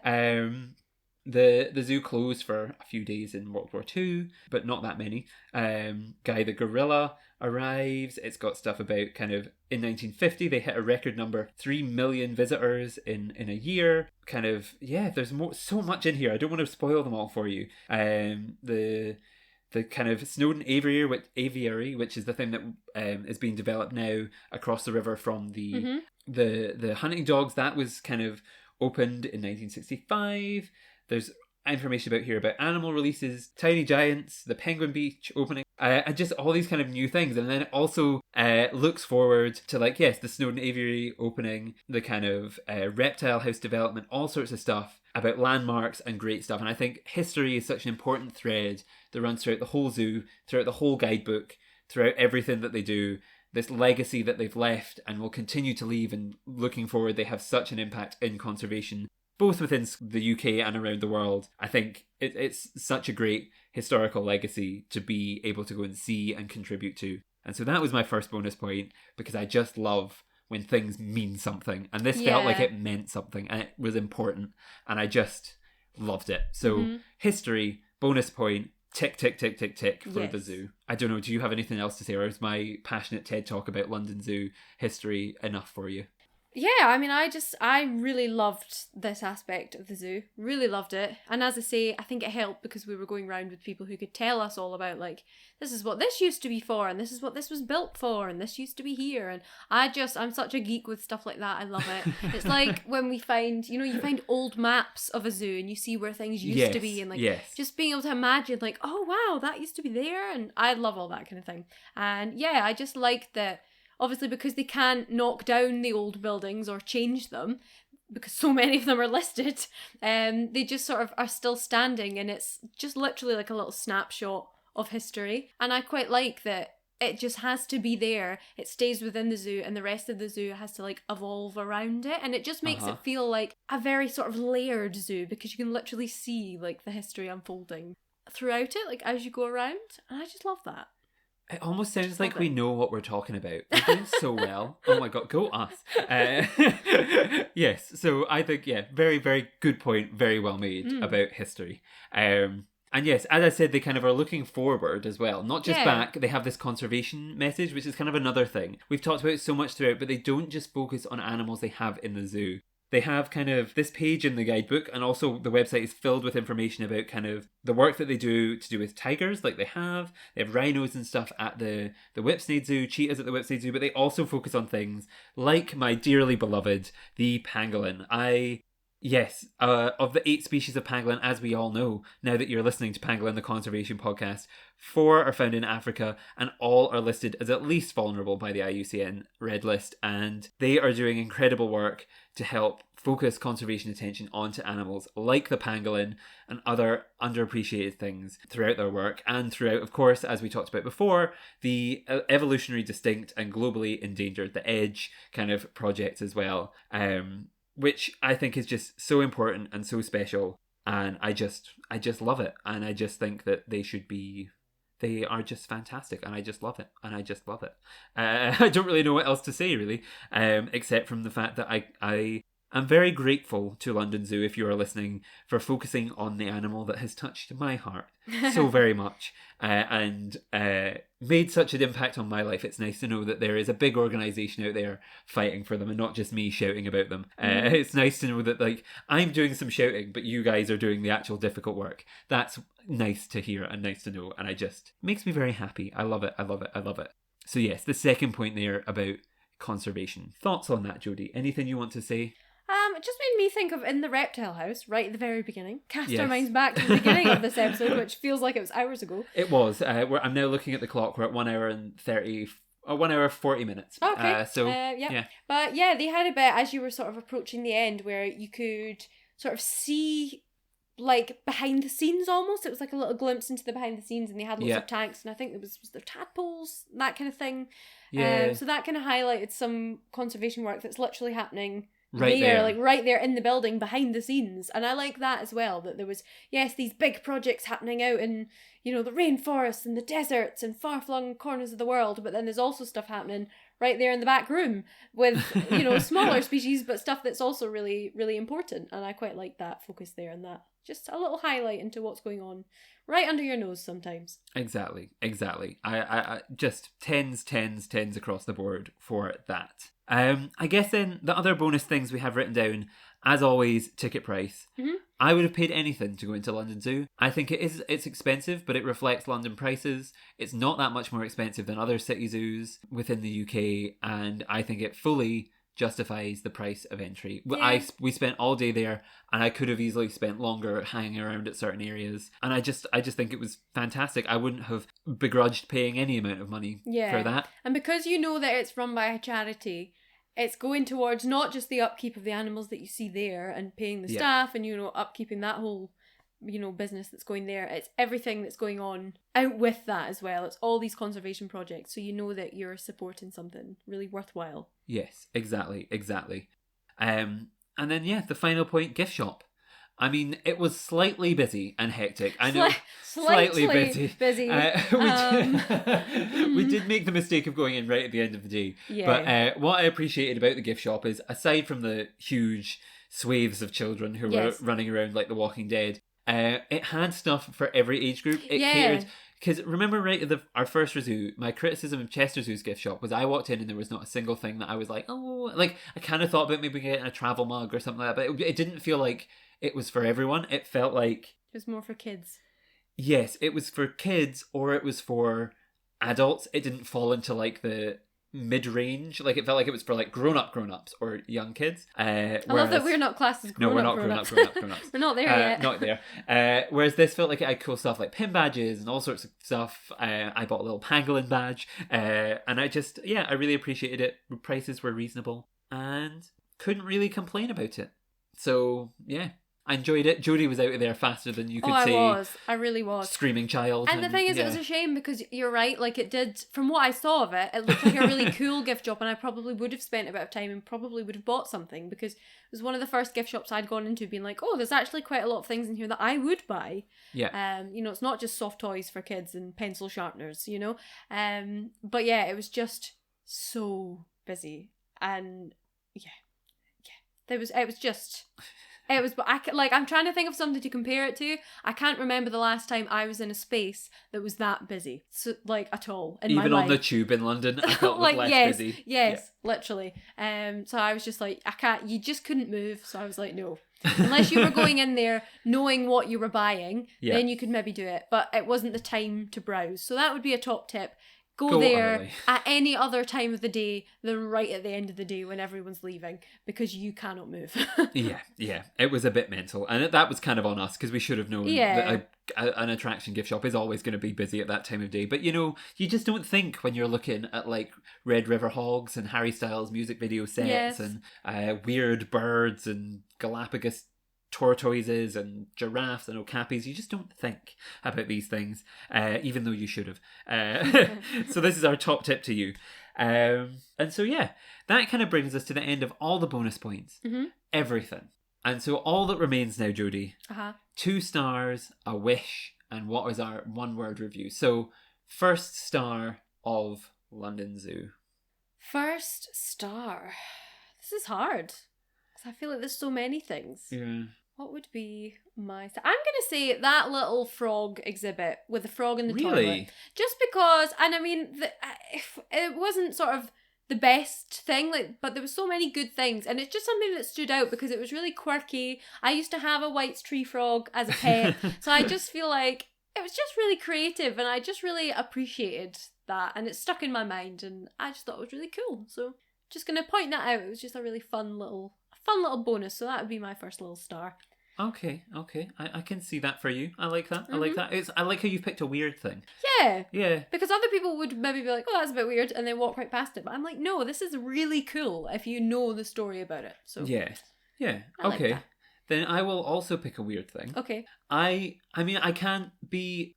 The zoo closed for a few days in World War II, but not that many. Guy the gorilla arrives. It's got stuff about kind of in 1950 they hit a record number 3 million visitors in a year. Kind of, yeah, there's so much in here. I don't want to spoil them all for you. The kind of Snowdon aviary, which is the thing that is being developed now across the river from the hunting dogs, that was kind of opened in 1965. There's information about here about animal releases, Tiny Giants, the Penguin Beach opening, and just all these kind of new things. And then it also looks forward to, like, yes, the Snowdon Aviary opening, the kind of reptile house development, all sorts of stuff about landmarks and great stuff. And I think history is such an important thread that runs throughout the whole zoo, throughout the whole guidebook, throughout everything that they do. This legacy that they've left and will continue to leave, and looking forward, they have such an impact in conservation, both within the UK and around the world. I think it's such a great historical legacy to be able to go and see and contribute to. And so that was my first bonus point, because I just love when things mean something. And this felt like it meant something and it was important. And I just loved it. So history, bonus point, tick, tick, tick, tick, tick for the zoo. I don't know, do you have anything else to say, or is my passionate TED talk about London Zoo history enough for you? Yeah, I mean, I really loved this aspect of the zoo. Really loved it. And as I say, I think it helped because we were going around with people who could tell us all about, like, this is what this used to be for, and this is what this was built for, and this used to be here. And I'm such a geek with stuff like that. I love it. It's like when we find, you find old maps of a zoo and you see where things used to be, and like just being able to imagine, like, oh wow, that used to be there. And I love all that kind of thing. And yeah, I just like that. Obviously, because they can't knock down the old buildings or change them, because so many of them are listed, they just sort of are still standing, and it's just literally like a little snapshot of history. And I quite like that it just has to be there. It stays within the zoo, and the rest of the zoo has to, like, evolve around it. And it just makes it feel like a very sort of layered zoo, because you can literally see, like, the history unfolding throughout it, like, as you go around. And I just love that. It almost sounds like we know what we're talking about. We're doing so well. Oh my God, go us. Yes, so I think, very, very good point. Very well made about history. And yes, as I said, they kind of are looking forward as well. Not just back. They have this conservation message, which is kind of another thing. We've talked about it so much throughout, but they don't just focus on animals they have in the zoo. They have kind of this page in the guidebook, and also the website is filled with information about kind of the work that they do to do with tigers, like they have rhinos and stuff at the Whipsnade Zoo, cheetahs at the Whipsnade Zoo, but they also focus on things like my dearly beloved, the pangolin. Of the 8 species of pangolin, as we all know, now that you're listening to Pangolin the Conservation Podcast, 4 are found in Africa, and all are listed as at least vulnerable by the IUCN Red List, and they are doing incredible work to help focus conservation attention onto animals like the pangolin and other underappreciated things throughout their work, and throughout, of course, as we talked about before, the evolutionary distinct and globally endangered, the EDGE kind of projects as well. Which I think is just so important and so special, and I just love it, and I just think that they are just fantastic, and I just love it, and I just love it. I don't really know what else to say, really, except from the fact that I'm very grateful to London Zoo, if you are listening, for focusing on the animal that has touched my heart so very much, and made such an impact on my life. It's nice to know that there is a big organisation out there fighting for them, and not just me shouting about them. It's nice to know that, like, I'm doing some shouting, but you guys are doing the actual difficult work. That's nice to hear and nice to know, and I just makes me very happy. I love it, I love it, I love it. So yes, the second point there about conservation. Thoughts on that, Jodie? Anything you want to say? It just made me think of in the reptile house, right at the very beginning. Cast our minds back to the beginning of this episode, which feels like it was hours ago. It was. I'm now looking at the clock. We're at 1 hour and 1 hour 40 minutes. Okay. Yeah. But yeah, they had a bit as you were sort of approaching the end where you could sort of see, like, behind the scenes almost. It was like a little glimpse into the behind the scenes, and they had lots of tanks, and I think was there tadpoles, that kind of thing. Yeah. So that kind of highlighted some conservation work that's literally happening Right there. like right there in the building behind the scenes. And I like that as well, that there was, yes, these big projects happening out in, you know, the rainforests and the deserts and far-flung corners of the world, but then there's also stuff happening right there in the back room with, you know, smaller species, but stuff that's also really, really important. And I quite like that focus there, and that just a little highlight into what's going on right under your nose sometimes. Exactly. I just tens across the board for that. I guess then the other bonus things we have written down, as always, ticket price. Mm-hmm. I would have paid anything to go into London Zoo. I think it's expensive, but it reflects London prices. It's not that much more expensive than other city zoos within the UK, and I think it fully justifies the price of entry. Yeah. We spent all day there, and I could have easily spent longer hanging around at certain areas, and I just think it was fantastic. I wouldn't have begrudged paying any amount of money for that. And because you know that it's run by a charity, it's going towards not just the upkeep of the animals that you see there and paying the staff and, you know, upkeeping that whole, you know, business that's going there. It's everything that's going on out with that as well. It's all these conservation projects, so you know that you're supporting something really worthwhile. Yes, exactly. And then, the final point, gift shop. I mean, it was slightly busy and hectic. I know, slightly busy. We did make the mistake of going in right at the end of the day. Yeah. But what I appreciated about the gift shop is, aside from the huge swathes of children who were running around like The Walking Dead, it had stuff for every age group. It catered. Because remember, right at our first ReZOO, my criticism of Chester Zoo's gift shop was I walked in and there was not a single thing that I was like, oh, like I kind of thought about maybe getting a travel mug or something like that, but it didn't feel like it was for everyone. It felt like it was more for kids. Yes, it was for kids or it was for adults. It didn't fall into like the mid-range. Like it felt like it was for like grown-ups or young kids. I love that we're not classed as grown-up. No, we're not grown-ups. We're not there yet. Not there. Whereas this felt like it had cool stuff like pin badges and all sorts of stuff. I bought a little pangolin badge. And I really appreciated it. Prices were reasonable and couldn't really complain about it. So, yeah. I enjoyed it. Jodi was out of there faster than you could say. I really was. Screaming child. And the thing is, it was a shame because you're right, like it did, from what I saw of it, it looked like a really cool gift shop, and I probably would have spent a bit of time and probably would have bought something because it was one of the first gift shops I'd gone into being like, oh, there's actually quite a lot of things in here that I would buy. Yeah. You know, it's not just soft toys for kids and pencil sharpeners, you know? But yeah, it was just so busy. And it was I'm trying to think of something to compare it to. I can't remember the last time I was in a space that was that busy, so, like at all in my life. Even on the tube in London, I felt like less busy. Yes, literally. So I was just like, I can't. You just couldn't move. So I was like, no. Unless you were going in there knowing what you were buying, then you could maybe do it. But it wasn't the time to browse. So that would be a top tip. Go there early. At any other time of the day than right at the end of the day when everyone's leaving, because you cannot move. Yeah. It was a bit mental. And that was kind of on us because we should have known that an attraction gift shop is always going to be busy at that time of day. But, you know, you just don't think when you're looking at like Red River Hogs and Harry Styles music video sets and weird birds and Galapagos tortoises and giraffes and okapis. You just don't think about these things, even though you should have. So this is our top tip to you. And so, that kind of brings us to the end of all the bonus points. Mm-hmm. Everything. And so all that remains now, Jodi, 2 stars, a wish, and what was our one-word review. So, first star of London Zoo. First star. This is hard. Because I feel like there's so many things. Yeah. What would be my... I'm going to say that little frog exhibit with the frog in the toilet. Just because, and I mean, it wasn't sort of the best thing, but there were so many good things. And it's just something that stood out because it was really quirky. I used to have a White's tree frog as a pet. So I just feel like it was just really creative and I just really appreciated that. And it stuck in my mind and I just thought it was really cool. So just going to point that out. It was just a really fun little bonus. So that would be my first little star. Okay. I can see that for you. I like that. Mm-hmm. I like that. I like how you picked a weird thing. Yeah. Because other people would maybe be like, oh, that's a bit weird, and then walk right past it. But I'm like, no, this is really cool if you know the story about it. So yeah. Okay. Like then I will also pick a weird thing. Okay. I mean, I can't be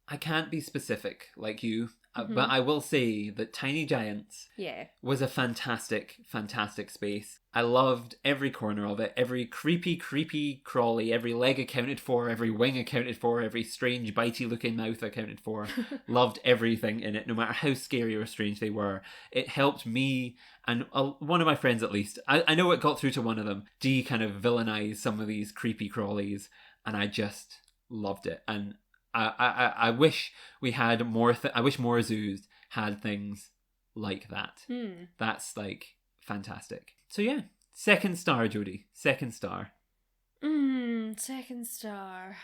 specific like you. But I will say that Tiny Giants Yeah. was a fantastic, fantastic space. I loved every corner of it. Every creepy crawly, every leg accounted for, every wing accounted for, every strange bitey looking mouth accounted for. Loved everything in it, no matter how scary or strange they were. It helped me and one of my friends at least. I know it got through to one of them. Kind of villainize some of these creepy crawlies, and I just loved it. And I wish we had more. I wish more zoos had things like that. That's like fantastic. So yeah, 2nd star, Jodi. 2nd star. 2nd star.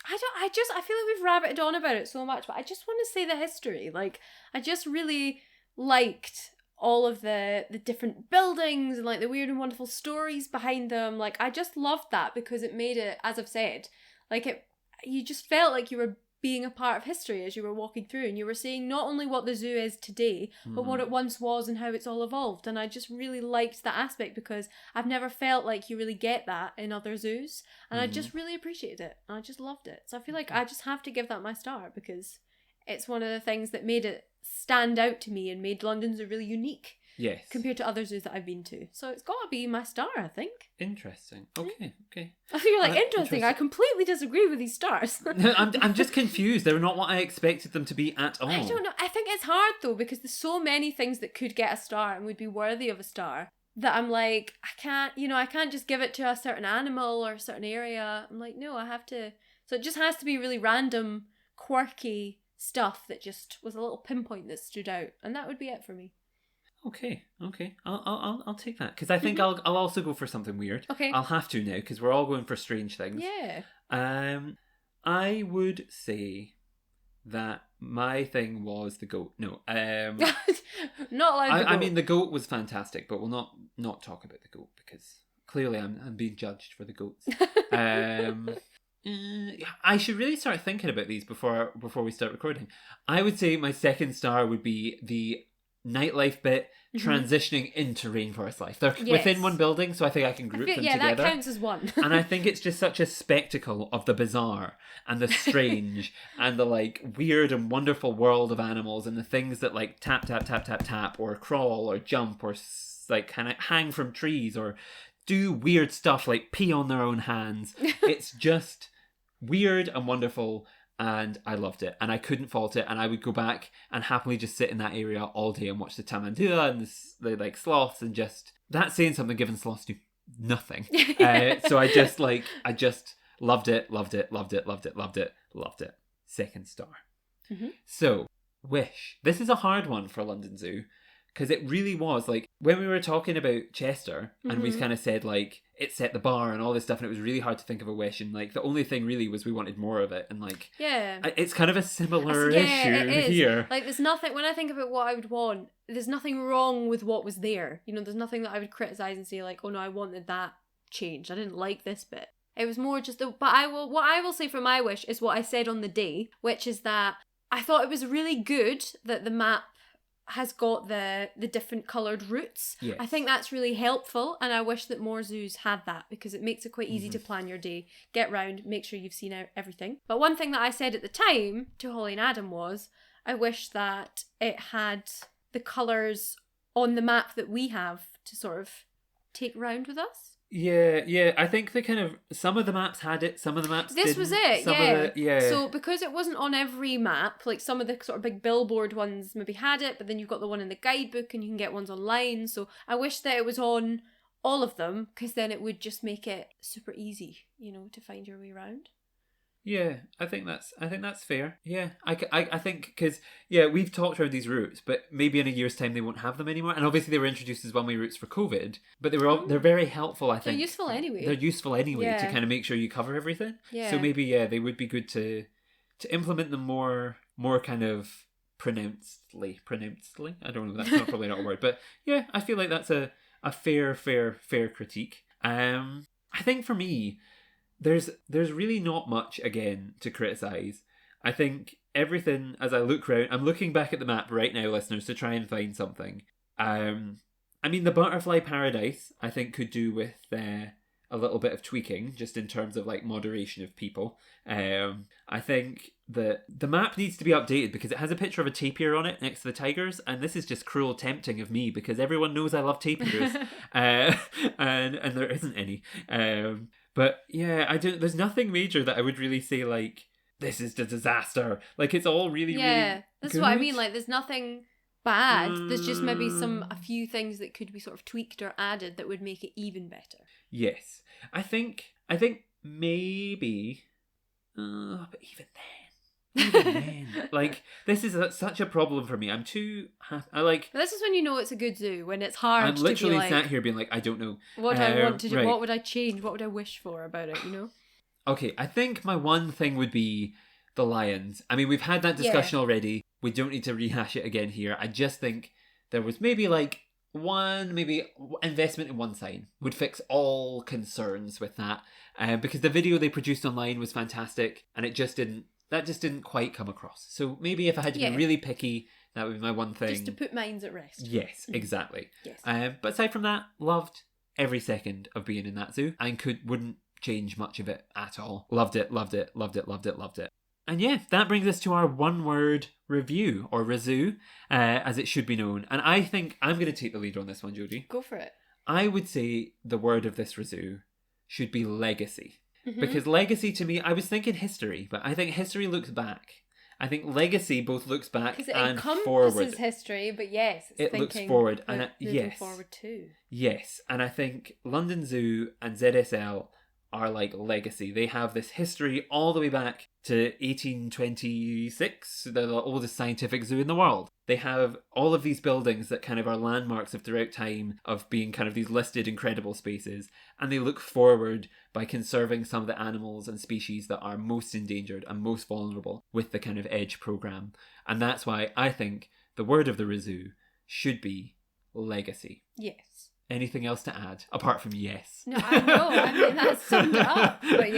I feel like we've rabbited on about it so much, but I just want to say the history. Like, I just really liked all of the different buildings and like the weird and wonderful stories behind them. Like, I just loved that because it made it, as I've said, like you just felt like you were being a part of history as you were walking through, and you were seeing not only what the zoo is today, but what it once was and how it's all evolved. And I just really liked that aspect because I've never felt like you really get that in other zoos, and I just really appreciated it. And I just loved it. So I feel like I just have to give that my star because it's one of the things that made it stand out to me and made London Zoo really unique. Yes. Compared to other zoos that I've been to. So it's got to be my star, I think. Interesting. Okay. I feel like interesting. I completely disagree with these stars. No, I'm just confused. They're not what I expected them to be at all. I don't know. I think it's hard though because there's so many things that could get a star and would be worthy of a star that I'm like, I can't just give it to a certain animal or a certain area. I'm like, no, I have to. So it just has to be really random, quirky stuff that just was a little pinpoint that stood out, and that would be it for me. Okay. I'll take that because I think I'll also go for something weird. Okay. I'll have to now because we're all going for strange things. Yeah. I would say that my thing was the goat. No. Not allowed to go. I mean, the goat was fantastic, but we'll not talk about the goat because clearly I'm being judged for the goats. I should really start thinking about these before we start recording. I would say my 2nd star would be the nightlife bit transitioning into rainforest life. They're within one building, so I think I can group them together. Yeah, that counts as one. And I think it's just such a spectacle of the bizarre and the strange and the like weird and wonderful world of animals and the things that like tap or crawl or jump or like kind of hang from trees or do weird stuff like pee on their own hands. It's just weird and wonderful, and I loved it, and I couldn't fault it, and I would go back and happily just sit in that area all day and watch the tamandua and the like sloths, and just that's saying something given sloths do nothing. So I just loved it. 2nd star. So wish. This is a hard one for London Zoo. Because it really was, like, when we were talking about Chester, and we kind of said, like, it set the bar and all this stuff, and it was really hard to think of a wish, and, like, the only thing really was we wanted more of it, and, like... Yeah. It's kind of a similar issue here. Like, there's nothing... When I think about what I would want, there's nothing wrong with what was there. You know, there's nothing that I would criticise and say, like, oh, no, I wanted that changed. I didn't like this bit. It was more just... But what I will say for my wish is what I said on the day, which is that I thought it was really good that the map has got the different coloured routes. Yes. I think that's really helpful, and I wish that more zoos had that because it makes it quite easy to plan your day, get round, make sure you've seen out everything. But one thing that I said at the time to Holly and Adam was I wish that it had the colours on the map that we have to sort of take round with us. Yeah. I think they kind of... Some of the maps had it, some of the maps didn't. This was it, yeah. So because it wasn't on every map, like some of the sort of big billboard ones maybe had it, but then you've got the one in the guidebook and you can get ones online. So I wish that it was on all of them because then it would just make it super easy, you know, to find your way around. Yeah, I think that's fair. Yeah, I think because we've talked about these routes, but maybe in a year's time they won't have them anymore. And obviously they were introduced as one-way routes for COVID, but they're very helpful. I think they're useful anyway. They're useful anyway to kind of make sure you cover everything. Yeah. So maybe they would be good to implement them more kind of pronouncedly. I don't know. That's probably not a word, but yeah, I feel like that's a fair critique. I think for me, there's really not much again to criticize. I think everything, as I look around, I'm looking back at the map right now, listeners, to try and find something. I mean, the butterfly paradise I think could do with a little bit of tweaking, just in terms of like moderation of people. I think the map needs to be updated because it has a picture of a tapir on it next to the tigers, and this is just cruel tempting of me because everyone knows I love tapirs, and there isn't any. But yeah, I don't. There's nothing major that I would really say like this is a disaster. Like it's all really really that's good. what I mean. Like there's nothing bad. There's just maybe a few things that could be sort of tweaked or added that would make it even better. Yes, I think maybe, but even then, like this is such a problem for me. I'm too. This is when you know it's a good zoo, when it's hard. I'm literally to be like, sat here being like, I don't know. What do I want to do? Right. What would I change? What would I wish for about it? You know. Okay, I think my one thing would be the lions. I mean, we've had that discussion already. We don't need to rehash it again here. I just think there was maybe like maybe investment in one sign would fix all concerns with that. Because the video they produced online was fantastic, and it just didn't quite come across. So maybe if I had to be really picky, that would be my one thing. Just to put minds at rest. Yes, exactly. Yes. But aside from that, loved every second of being in that zoo, and wouldn't change much of it at all. Loved it. And yeah, that brings us to our one-word review, or ReZOO, as it should be known. And I think I'm going to take the lead on this one, Jodi. Go for it. I would say the word of this ReZOO should be legacy. Mm-hmm. Because legacy to me, I was thinking history, but I think history looks back. I think legacy both looks back and forward. Because it encompasses history, but yes, it looks forward. And moving forward too. Yes, and I think London Zoo and ZSL are like legacy. They have this history all the way back to 1826. They're the oldest scientific zoo in the world. They have all of these buildings that kind of are landmarks of throughout time of being kind of these listed incredible spaces, and they look forward by conserving some of the animals and species that are most endangered and most vulnerable with the kind of EDGE programme. And that's why I think the word of the ReZOO should be legacy. Yes. Anything else to add apart from yes? No, I know. I mean, that's summed it up. But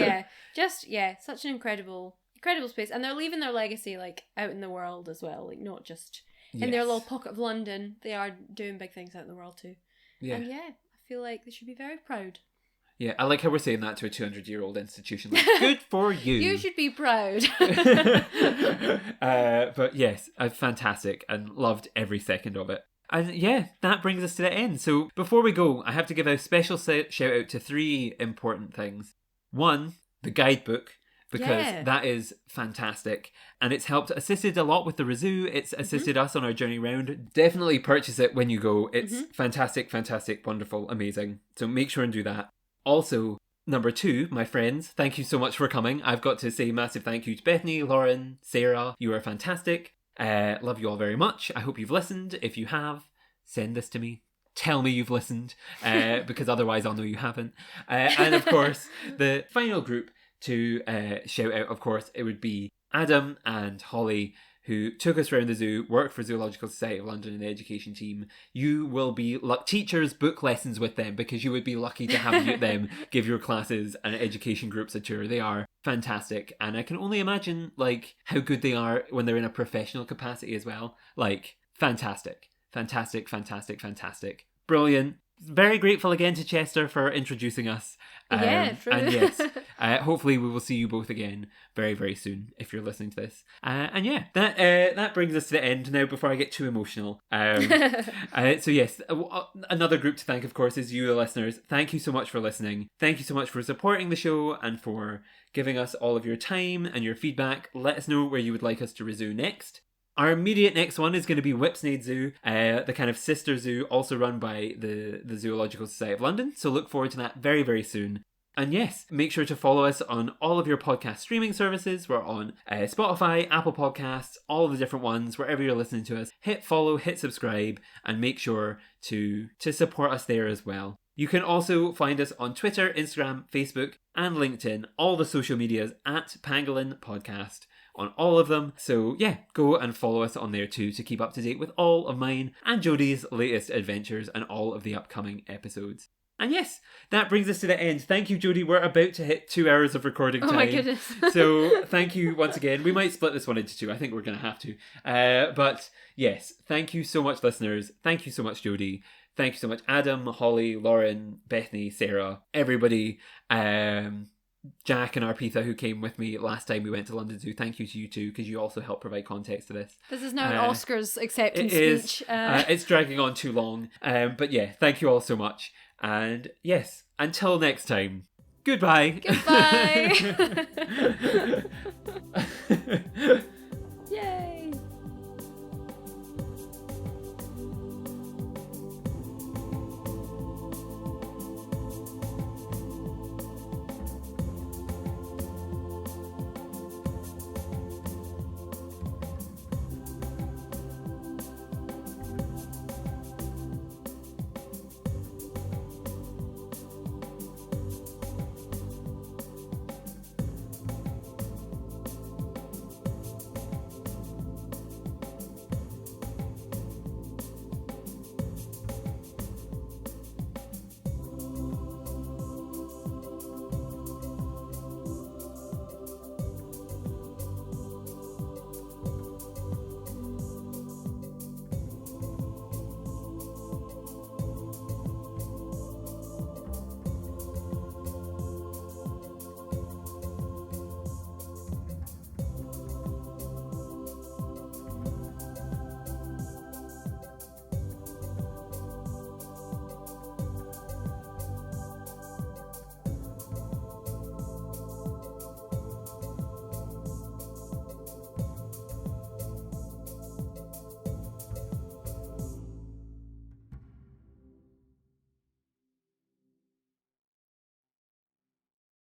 such an incredible space, and they're leaving their legacy like out in the world as well, like not just in their little pocket of London. They are doing big things out in the world too. Yeah, and I feel like they should be very proud. Yeah, I like how we're saying that to a 200-year-old institution. Like, good for you. You should be proud. But yes, fantastic, and loved every second of it. And yeah, that brings us to the end. So before we go, I have to give a special shout out to 3 important things. 1, the guidebook, because that is fantastic. And it's assisted a lot with the ReZOO. It's assisted us on our journey round. Definitely purchase it when you go. It's fantastic, wonderful, amazing. So make sure and do that. Also, number 2, my friends, thank you so much for coming. I've got to say massive thank you to Bethany, Lauren, Sarah. You are fantastic. Love you all very much. I hope you've listened. If you have, send this to me. Tell me you've listened, because otherwise I'll know you haven't. And of course, the final group to shout out, of course, it would be Adam and Holly, who took us around the zoo, work for Zoological Society of London in the education team. You will be teachers book lessons with them, because you would be lucky to have them give your classes and education groups a tour. They are fantastic, and I can only imagine like how good they are when they're in a professional capacity as well. Like fantastic. Brilliant. Very grateful again to Chester for introducing us. True. And yes, hopefully we will see you both again very, very soon if you're listening to this. And yeah, that brings us to the end now before I get too emotional. So yes, another group to thank, of course, is you, the listeners. Thank you so much for listening. Thank you so much for supporting the show and for giving us all of your time and your feedback. Let us know where you would like us to ReZOO next. Our immediate next one is going to be Whipsnade Zoo, the kind of sister zoo also run by the Zoological Society of London. So look forward to that very, very soon. And yes, make sure to follow us on all of your podcast streaming services. We're on Spotify, Apple Podcasts, all of the different ones, wherever you're listening to us. Hit follow, hit subscribe, and make sure to support us there as well. You can also find us on Twitter, Instagram, Facebook, and LinkedIn, all the social medias at Pangolin Podcast. On all of them. So yeah, go and follow us on there too to keep up to date with all of mine and Jodi's latest adventures and all of the upcoming episodes. And yes, that brings us to the end. Thank you, Jodi. We're about to hit 2 hours of recording time. Oh my goodness. So thank you once again. We might split this one into 2. I think we're going to have to. But yes, thank you so much, listeners. Thank you so much, Jodi. Thank you so much, Adam, Holly, Lauren, Bethany, Sarah, everybody. Jack and Arpitha, who came with me last time we went to London Zoo. Thank you to you too, because you also helped provide context to this. This is now an Oscars acceptance speech. It's dragging on too long. But yeah, thank you all so much. And yes, until next time, goodbye. Goodbye.